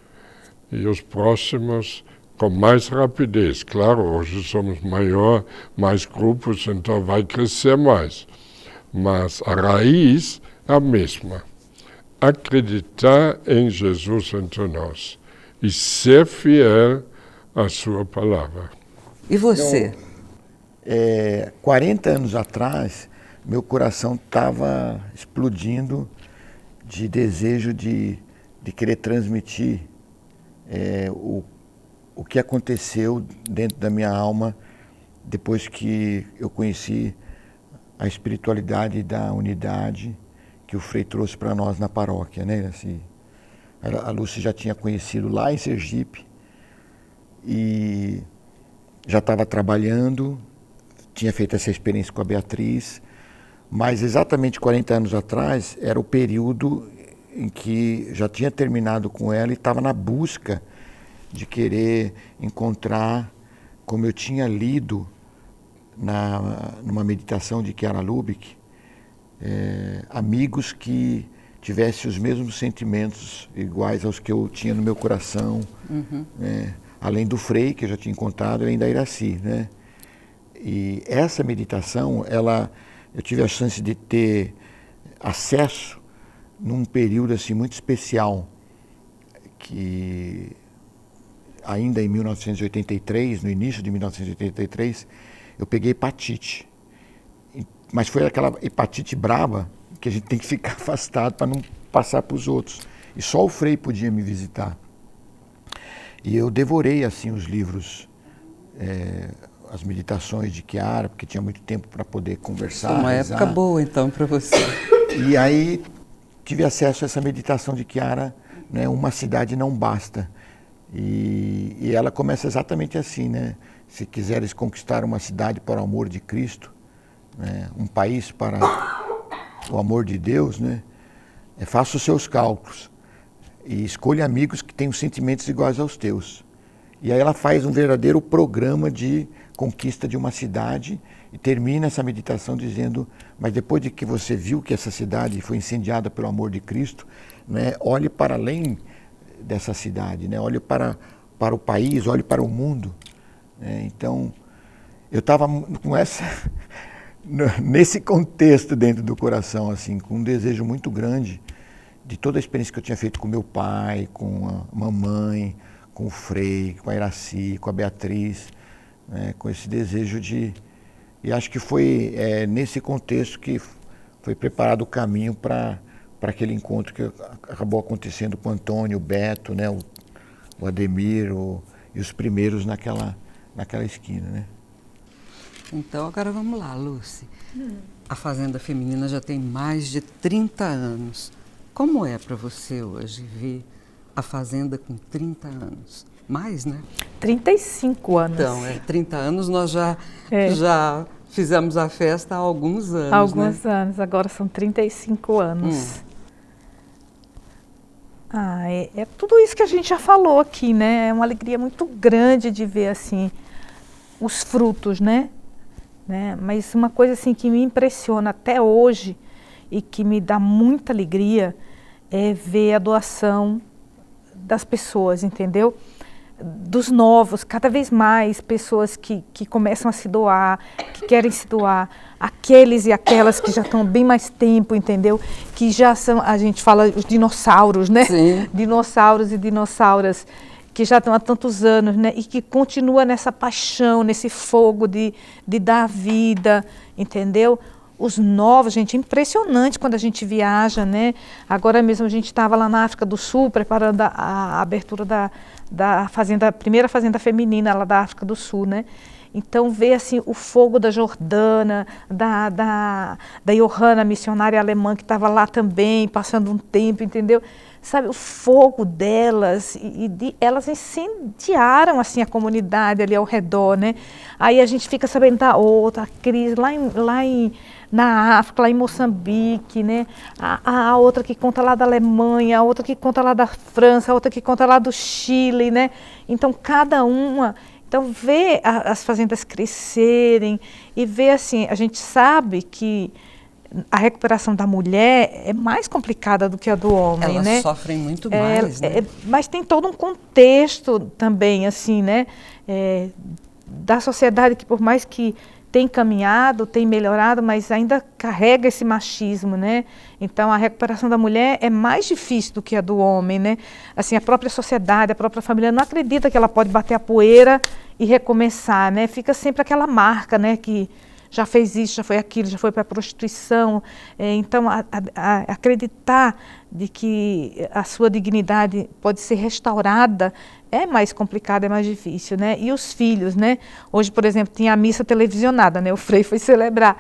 E os próximos com mais rapidez. Claro, hoje somos maior, mais grupos, então vai crescer mais. Mas a raiz é a mesma. Acreditar em Jesus entre nós e ser fiel à sua palavra. E você? 40 anos atrás, meu coração estava explodindo de desejo de querer transmitir o que aconteceu dentro da minha alma depois que eu conheci a espiritualidade da unidade que o Frei trouxe para nós na paróquia, né? Assim, a Lúcia já tinha conhecido lá em Sergipe e já estava trabalhando, tinha feito essa experiência com a Beatriz, mas exatamente 40 anos atrás era o período em que já tinha terminado com ela e estava na busca de querer encontrar, como eu tinha lido numa meditação de Chiara Lubich, amigos que tivessem os mesmos sentimentos iguais aos que eu tinha no meu coração, né? Além do Frei, que eu já tinha encontrado, além da Iraci, né? E essa meditação, eu tive a chance de ter acesso num período assim, muito especial, que ainda em 1983, no início de 1983, eu peguei hepatite. Mas foi aquela hepatite brava que a gente tem que ficar afastado para não passar para os outros. E só o Frei podia me visitar. E eu devorei assim os livros, as meditações de Chiara, porque tinha muito tempo para poder conversar. Uma rezar. época boa, então, para você. E aí tive acesso a essa meditação de Chiara, né? Uma cidade não basta. E ela começa exatamente assim, né? Se quiseres conquistar uma cidade para o amor de Cristo, né? Um país para o amor de Deus, né? Faça os seus cálculos e escolha amigos que tenham sentimentos iguais aos teus. E aí ela faz um verdadeiro programa de conquista de uma cidade e termina essa meditação dizendo: mas depois de que você viu que essa cidade foi incendiada pelo amor de Cristo, né? Olhe para além dessa cidade, né? Olhe para o país, olhe para o mundo. Então, eu estava com nesse contexto dentro do coração, assim, com um desejo muito grande de toda a experiência que eu tinha feito com meu pai, com a mamãe, com o Frei, com a Iraci, com a Beatriz, né? Com esse desejo E acho que foi nesse contexto que foi preparado o caminho para aquele encontro que acabou acontecendo com o Antônio, o Beto, né? O Ademir e os primeiros naquela esquina, né? Então, agora vamos lá, Lúcia. A Fazenda Feminina já tem mais de 30 anos. Como é para você hoje ver a Fazenda com 30 anos? Mais, né? 35 anos. Então, 30 anos nós já fizemos a festa há alguns anos, Alguns né? anos, agora são 35 anos. É tudo isso que a gente já falou aqui, né? É uma alegria muito grande de ver, assim, os frutos, né? Mas uma coisa, assim, que me impressiona até hoje e que me dá muita alegria é ver a doação das pessoas, entendeu? Dos novos, cada vez mais pessoas que começam a se doar, que querem se doar, aqueles e aquelas que já estão há bem mais tempo, entendeu? Que já são, a gente fala, os dinossauros, né? Sim. Dinossauros e dinossauras que já estão há tantos anos, né? E que continua nessa paixão, nesse fogo de dar vida, entendeu? Os novos, gente, é impressionante quando a gente viaja, né? Agora mesmo a gente estava lá na África do Sul, preparando a abertura da fazenda, primeira fazenda feminina lá da África do Sul, né? Então, ver assim, o fogo da Jordana, da Johanna, missionária alemã, que estava lá também, passando um tempo, entendeu? Sabe, o fogo delas, elas incendiaram assim, a comunidade ali ao redor, né? Aí a gente fica sabendo da outra, a Cris, na África, lá em Moçambique, né? A outra que conta lá da Alemanha, a outra que conta lá da França, a outra que conta lá do Chile, né? Então, cada uma... Então, ver as fazendas crescerem e ver assim, a gente sabe que a recuperação da mulher é mais complicada do que a do homem, Elas né? sofrem muito mais, né? Mas tem todo um contexto também, assim, né? Da sociedade que, por mais que tem caminhado, tem melhorado, mas ainda carrega esse machismo, né? Então, a recuperação da mulher é mais difícil do que a do homem, né? Assim, a própria sociedade, a própria família não acredita que ela pode bater a poeira e recomeçar, né? Fica sempre aquela marca, né? Que já fez isso, já foi aquilo, já foi para a prostituição. Então, acreditar de que a sua dignidade pode ser restaurada é mais complicado, é mais difícil, né? E os filhos, né? Hoje, por exemplo, tinha a missa televisionada, né? O Frei foi celebrar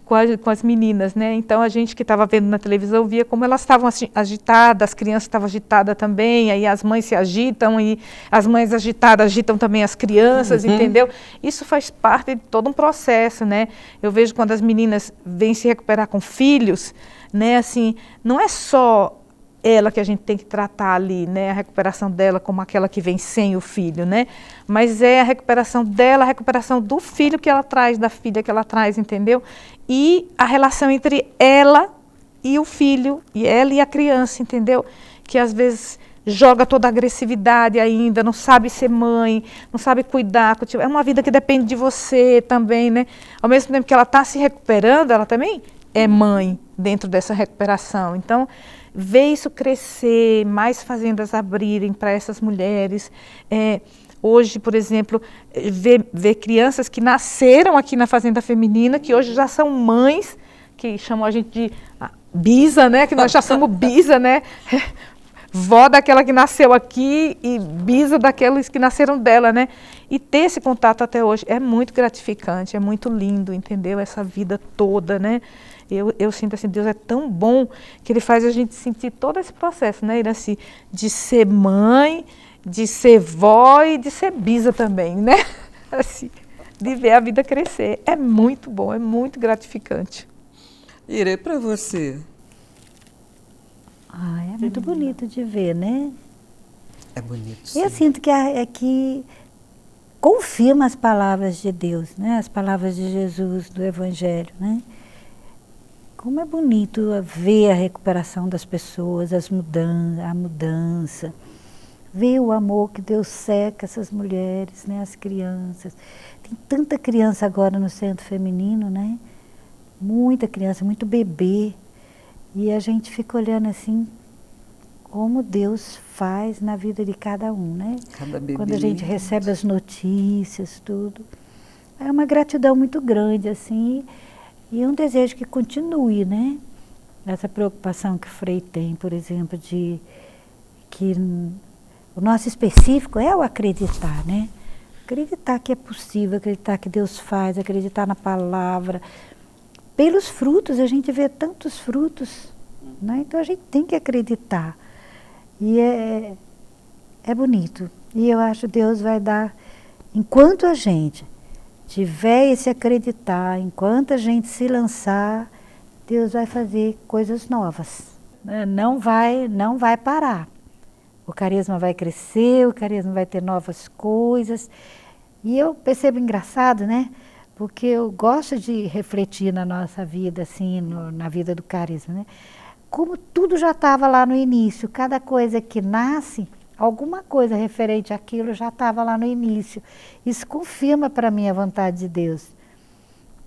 com as meninas, né? Então, a gente que estava vendo na televisão via como elas estavam agitadas, as crianças estavam agitadas também, aí as mães se agitam e as mães agitadas agitam também as crianças, entendeu? Isso faz parte de todo um processo, né? Eu vejo quando as meninas vêm se recuperar com filhos, né? Assim, não é só ela que a gente tem que tratar ali, né, a recuperação dela como aquela que vem sem o filho, né, mas é a recuperação dela, a recuperação do filho que ela traz, da filha que ela traz, entendeu? E a relação entre ela e o filho, e ela e a criança, entendeu? Que às vezes joga toda a agressividade ainda, não sabe ser mãe, não sabe cuidar, é uma vida que depende de você também, né? Ao mesmo tempo que ela está se recuperando, ela também é mãe dentro dessa recuperação, então ver isso crescer, mais fazendas abrirem para essas mulheres. Hoje, por exemplo, ver crianças que nasceram aqui na Fazenda Feminina, que hoje já são mães, que chamam a gente de bisa, né? Que nós já somos bisa, né? Vó daquela que nasceu aqui e bisa daqueles que nasceram dela, né? E ter esse contato até hoje é muito gratificante, é muito lindo, entendeu? Essa vida toda, né? Eu sinto assim, Deus é tão bom que Ele faz a gente sentir todo esse processo, né, Iraci? De ser mãe, de ser vó e de ser bisa também, né? Assim, de ver a vida crescer. É muito bom, é muito gratificante. Irei para você. É muito bonito de ver, né? É bonito, sim. Eu sinto que confirma as palavras de Deus, né? As palavras de Jesus, do Evangelho, né? Como é bonito ver a recuperação das pessoas, a mudança, ver o amor que Deus seca essas mulheres, né, as crianças. Tem tanta criança agora no centro feminino, né? Muita criança, muito bebê. E a gente fica olhando assim, como Deus faz na vida de cada um, né? Cada bebê. Quando a gente recebe as notícias, tudo. É uma gratidão muito grande, assim. E um desejo que continue, né? Essa preocupação que o Frei tem, por exemplo, de que o nosso específico é o acreditar, né? Acreditar que é possível, acreditar que Deus faz, acreditar na palavra. Pelos frutos, a gente vê tantos frutos, né? Então a gente tem que acreditar. E é bonito. E eu acho que Deus vai dar, enquanto a gente tiver esse acreditar, enquanto a gente se lançar, Deus vai fazer coisas novas. Não vai parar. O carisma vai crescer, o carisma vai ter novas coisas. E eu percebo engraçado, né? Porque eu gosto de refletir na nossa vida, assim, na vida do carisma, né? Como tudo já estava lá no início, cada coisa que nasce, alguma coisa referente àquilo já estava lá no início. Isso confirma para mim a vontade de Deus.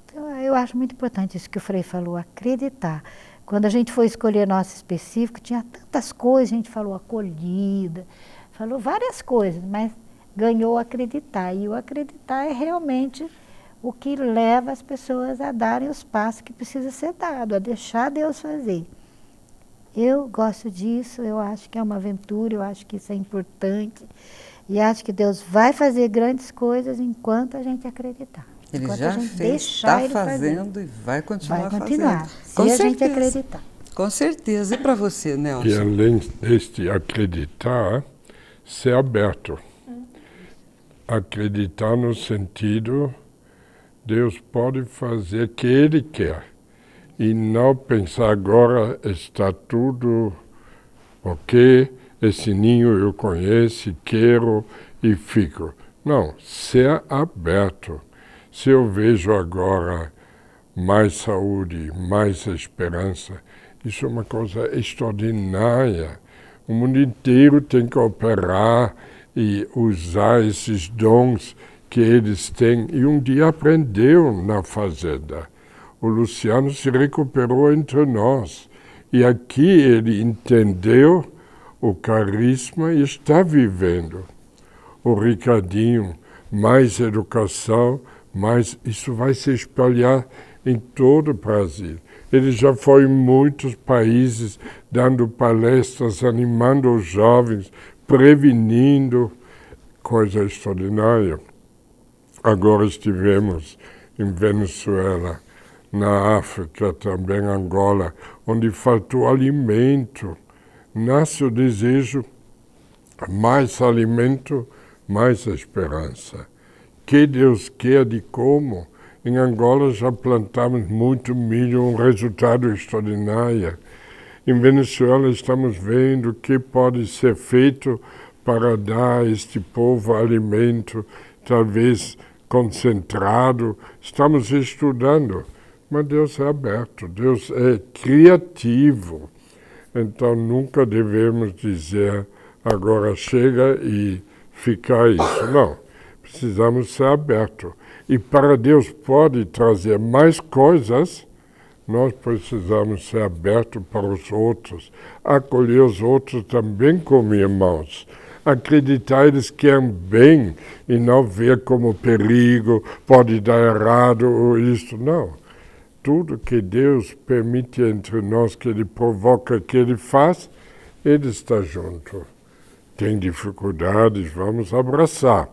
Então, eu acho muito importante isso que o Frei falou, acreditar. Quando a gente foi escolher nosso específico, tinha tantas coisas, a gente falou acolhida, falou várias coisas, mas ganhou acreditar. E o acreditar é realmente o que leva as pessoas a darem os passos que precisa ser dado, a deixar Deus fazer. Eu gosto disso, eu acho que é uma aventura, eu acho que isso é importante. E acho que Deus vai fazer grandes coisas enquanto a gente acreditar. Ele já fez, está fazendo e vai continuar fazendo. Se a gente acreditar. Com certeza. E para você, Nelson? E além deste acreditar, ser aberto. Acreditar no sentido, Deus pode fazer o que Ele quer. E não pensar agora está tudo ok, esse ninho eu conheço, quero e fico. Não, ser aberto. Se eu vejo agora mais saúde, mais esperança, isso é uma coisa extraordinária. O mundo inteiro tem que operar e usar esses dons que eles têm. E um dia aprendeu na fazenda. O Luciano se recuperou entre nós. E aqui ele entendeu o carisma e está vivendo. O Ricardinho, mais educação, mais isso vai se espalhar em todo o Brasil. Ele já foi em muitos países dando palestras, animando os jovens, prevenindo, coisa extraordinária. Agora estivemos em Venezuela, na África, também Angola, onde faltou alimento. Nasce o desejo, mais alimento, mais esperança. Que Deus quer de como? Em Angola já plantamos muito milho, um resultado extraordinário. Em Venezuela estamos vendo o que pode ser feito para dar a este povo alimento, talvez concentrado. Estamos estudando, mas Deus é aberto, Deus é criativo. Então nunca devemos dizer agora chega e ficar isso. Não, precisamos ser abertos. E para Deus pode trazer mais coisas, nós precisamos ser abertos para os outros, acolher os outros também como irmãos, acreditar eles querem bem e não ver como perigo, pode dar errado ou isso, não. Tudo que Deus permite entre nós, que Ele provoca, que Ele faz, Ele está junto. Tem dificuldades, vamos abraçar.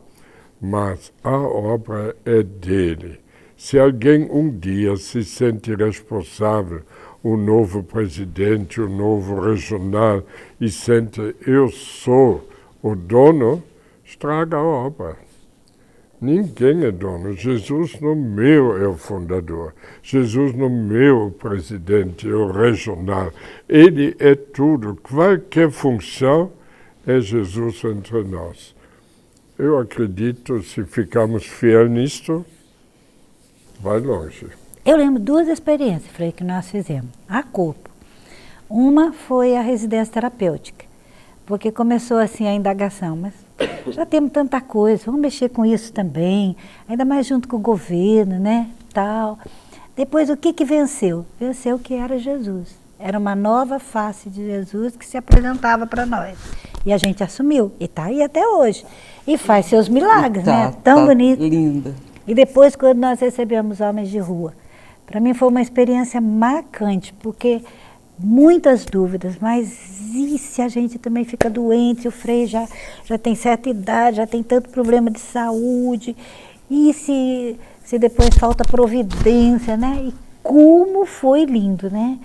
Mas a obra é dele. Se alguém um dia se sente responsável, o novo presidente, o novo regional, e sente, eu sou o dono, estraga a obra. Ninguém é dono. Jesus no meu é o fundador. Jesus no meu é o presidente, é o regional. Ele é tudo. Qualquer função é Jesus entre nós. Eu acredito, se ficarmos fiéis nisto, vai longe. Eu lembro duas experiências, Frei, que nós fizemos. A corpo. Uma foi a residência terapêutica, porque começou assim a indagação, mas já temos tanta coisa, vamos mexer com isso também, ainda mais junto com o governo, né, tal. Depois, o que venceu? Venceu que era Jesus. Era uma nova face de Jesus que se apresentava para nós. E a gente assumiu, e está aí até hoje. E faz seus milagres, né? Tão bonito. Linda. E depois, quando nós recebemos Homens de Rua, para mim foi uma experiência marcante, porque muitas dúvidas, mas e se a gente também fica doente, o Frei já tem certa idade, já tem tanto problema de saúde, e se depois falta providência, né? E como foi lindo, né?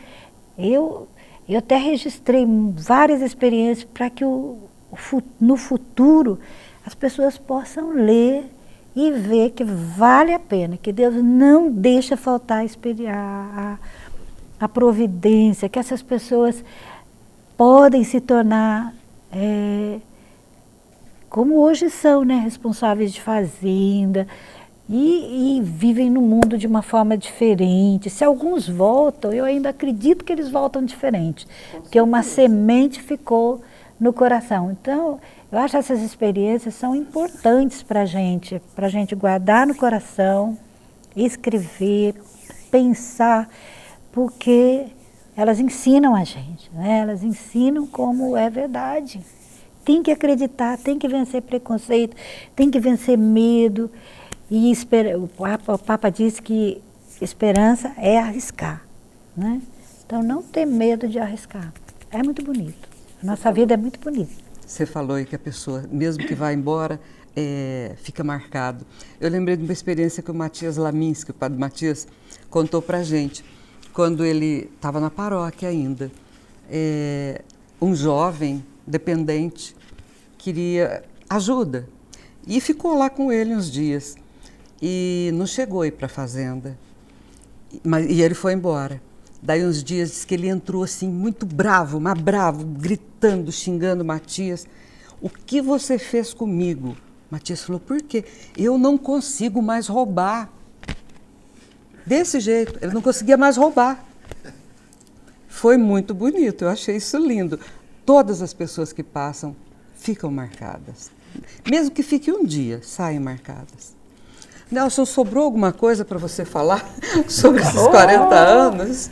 Eu até registrei várias experiências para que no futuro as pessoas possam ler e ver que vale a pena, que Deus não deixa faltar a providência, que essas pessoas podem se tornar, como hoje são, né, responsáveis de fazenda, e vivem no mundo de uma forma diferente. Se alguns voltam, eu ainda acredito que eles voltam diferente, porque uma semente ficou no coração. Então, eu acho que essas experiências são importantes para a gente guardar no coração, escrever, pensar, porque elas ensinam a gente, né? Elas ensinam como é verdade. Tem que acreditar, tem que vencer preconceito, tem que vencer medo. E o Papa disse que esperança é arriscar, né? Então não ter medo de arriscar. É muito bonito. A nossa vida é muito bonita. Você falou aí que a pessoa, mesmo que vá embora, fica marcado. Eu lembrei de uma experiência que o Matias Laminski, o padre Matias, contou pra gente, quando ele estava na paróquia ainda. Um jovem dependente queria ajuda e ficou lá com ele uns dias. E não chegou a ir para a fazenda. E ele foi embora. Daí uns dias diz que ele entrou assim muito bravo, mas bravo, gritando, xingando Matias. O que você fez comigo Matias falou, por quê? Eu não consigo mais roubar. Desse jeito, ele não conseguia mais roubar. Foi muito bonito, eu achei isso lindo. Todas as pessoas que passam ficam marcadas. Mesmo que fique um dia, saem marcadas. Nelson, sobrou alguma coisa para você falar sobre esses 40 anos?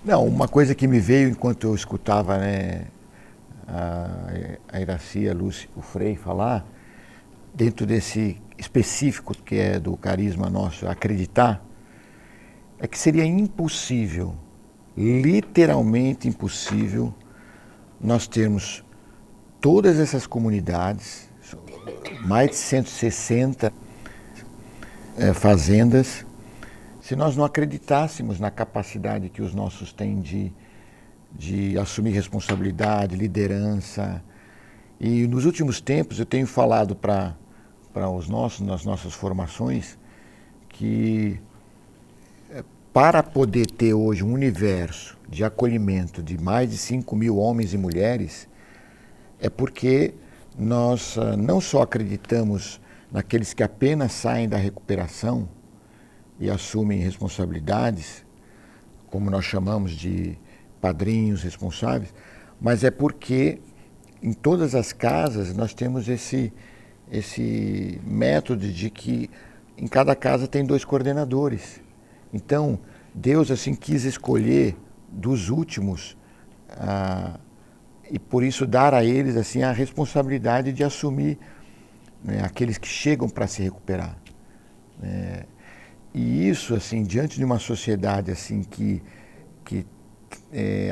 Não, uma coisa que me veio enquanto eu escutava, né, a Iracy, a Lúcia, o Frei falar, dentro desse específico que é do carisma nosso, acreditar, é que seria impossível, literalmente impossível, nós termos todas essas comunidades, mais de 160 fazendas, se nós não acreditássemos na capacidade que os nossos têm de assumir responsabilidade, liderança. E nos últimos tempos eu tenho falado para nas nossas formações, que para poder ter hoje um universo de acolhimento de mais de 5.000 homens e mulheres, é porque nós não só acreditamos naqueles que apenas saem da recuperação e assumem responsabilidades, como nós chamamos de padrinhos responsáveis, mas é porque em todas as casas nós temos esse método de que em cada casa tem 2 coordenadores. Então, Deus assim quis escolher dos últimos e por isso dar a eles assim a responsabilidade de assumir, né, aqueles que chegam para se recuperar. E isso, assim, diante de uma sociedade assim que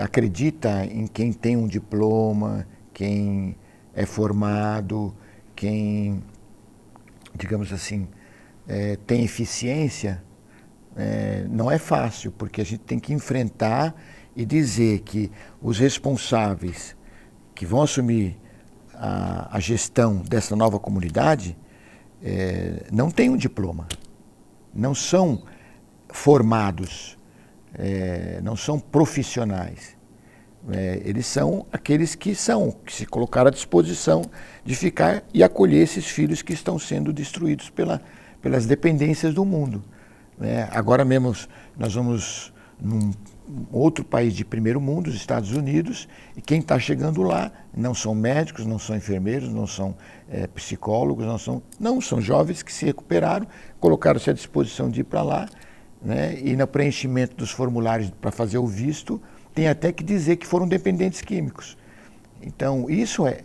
acredita em quem tem um diploma, quem é formado, quem, digamos assim, tem eficiência, não é fácil, porque a gente tem que enfrentar e dizer que os responsáveis que vão assumir a gestão dessa nova comunidade não têm um diploma, não são formados, não são profissionais. Eles são aqueles que se colocaram à disposição de ficar e acolher esses filhos que estão sendo destruídos pelas dependências do mundo. Agora mesmo nós vamos num outro país de primeiro mundo, os Estados Unidos, e quem está chegando lá não são médicos, não são enfermeiros, não são psicólogos, não são jovens que se recuperaram, colocaram-se à disposição de ir para lá, né? E no preenchimento dos formulários para fazer o visto, tem até que dizer que foram dependentes químicos. Então, isso é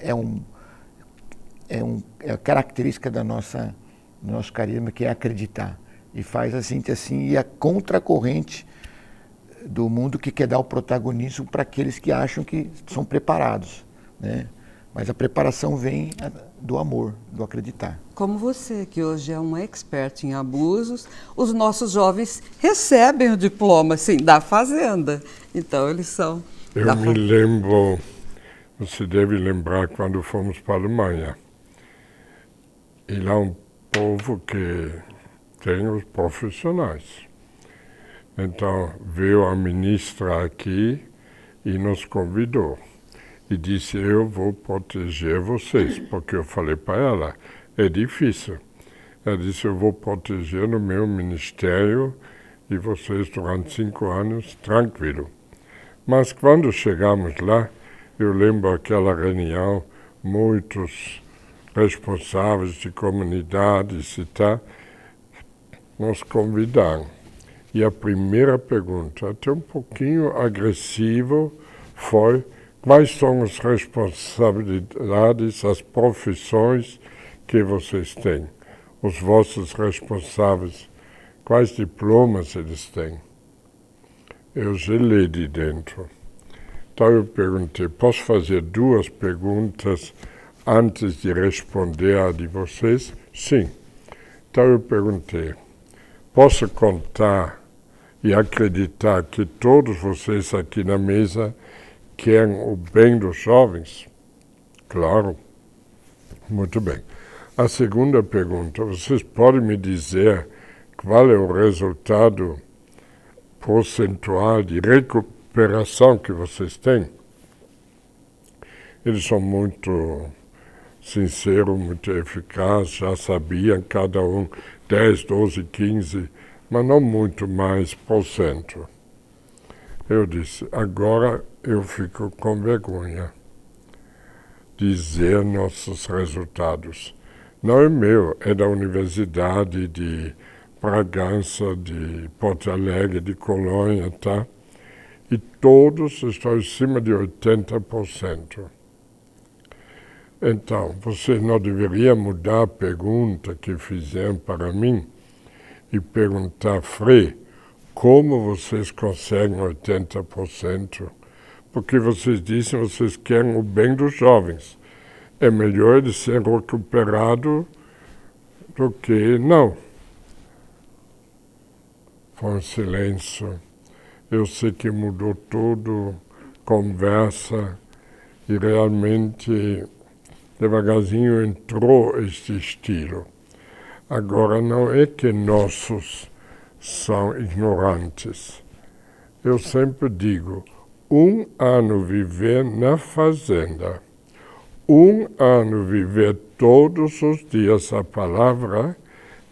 a característica do nosso carisma, que é acreditar. E faz a gente assim ir a contracorrente do mundo que quer dar o protagonismo para aqueles que acham que são preparados, né? Mas a preparação vem do amor, do acreditar. Como você, que hoje é um expert em abusos, os nossos jovens recebem o diploma, assim, da fazenda. Então, eles são... Eu me lembro, você deve lembrar, quando fomos para a Alemanha. E lá um povo que tem os profissionais. Então, veio a ministra aqui e nos convidou. E disse, eu vou proteger vocês, porque eu falei para ela, é difícil. Ela disse, eu vou proteger no meu ministério e vocês durante 5 anos, tranquilo. Mas quando chegamos lá, eu lembro aquela reunião, muitos responsáveis de comunidades e tal, nos convidaram. E a primeira pergunta, até um pouquinho agressivo, foi: quais são as responsabilidades, as profissões que vocês têm? Os vossos responsáveis, quais diplomas eles têm? Eu gelei de dentro. Então eu perguntei, posso fazer 2 perguntas antes de responder a de vocês? Sim. Então eu perguntei, posso contar e acreditar que todos vocês aqui na mesa querem o bem dos jovens? Claro. Muito bem. A segunda pergunta, vocês podem me dizer qual é o resultado percentual de recuperação que vocês têm? Eles são muito sincero, muito eficaz, já sabiam cada um 10, 12, 15, mas não muito mais por cento. Eu disse, agora eu fico com vergonha de dizer nossos resultados. Não é meu, é da Universidade de Bragança, de Porto Alegre, de Colônia, tá? E todos estão acima de 80%. Então, você não deveria mudar a pergunta que fizeram para mim e perguntar, Frei, como vocês conseguem 80%? Porque vocês dizem que vocês querem o bem dos jovens. É melhor eles serem recuperados do que não. Foi um silêncio. Eu sei que mudou tudo, conversa, e realmente devagarzinho entrou este estilo. Agora não é que nossos são ignorantes. Eu sempre digo, 1 ano viver na fazenda, 1 ano viver todos os dias a palavra,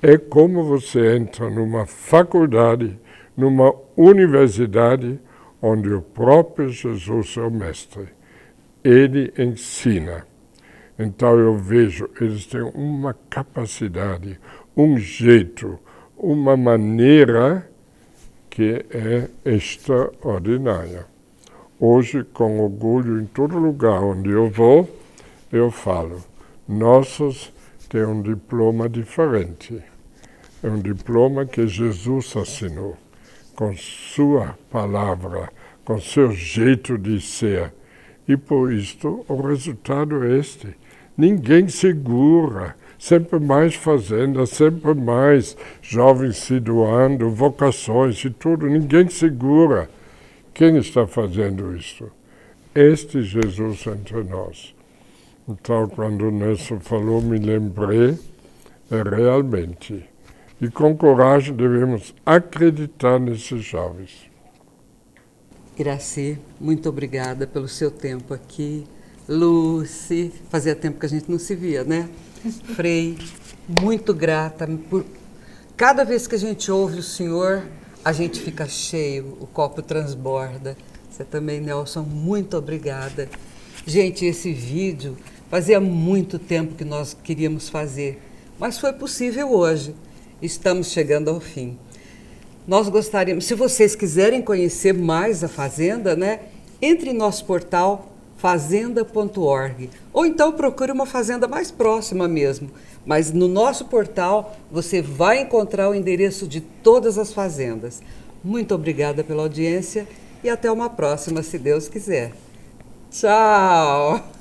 é como você entra numa faculdade, numa universidade, onde o próprio Jesus é o mestre. Ele ensina. Então eu vejo, eles têm uma capacidade, um jeito, uma maneira que é extraordinária. Hoje, com orgulho, em todo lugar onde eu vou, eu falo, nossos têm um diploma diferente. É um diploma que Jesus assinou, com sua palavra, com seu jeito de ser. E por isto, o resultado é este. Ninguém segura, sempre mais fazenda, sempre mais jovens se doando, vocações e tudo, ninguém segura. Quem está fazendo isso? Este Jesus entre nós. Então, quando o Nelson falou, me lembrei, realmente. E com coragem devemos acreditar nesses jovens. Iraci, muito obrigada pelo seu tempo aqui. Lucy, fazia tempo que a gente não se via, né? Frei, muito grata por cada vez que a gente ouve o senhor, a gente fica cheio, o copo transborda. Você também, Nelson, muito obrigada. Gente, esse vídeo fazia muito tempo que nós queríamos fazer, mas foi possível hoje. Estamos chegando ao fim. Nós gostaríamos, se vocês quiserem conhecer mais a Fazenda, né, entre em nosso portal fazenda.org, ou então procure uma fazenda mais próxima mesmo. Mas no nosso portal você vai encontrar o endereço de todas as fazendas. Muito obrigada pela audiência e até uma próxima, se Deus quiser. Tchau!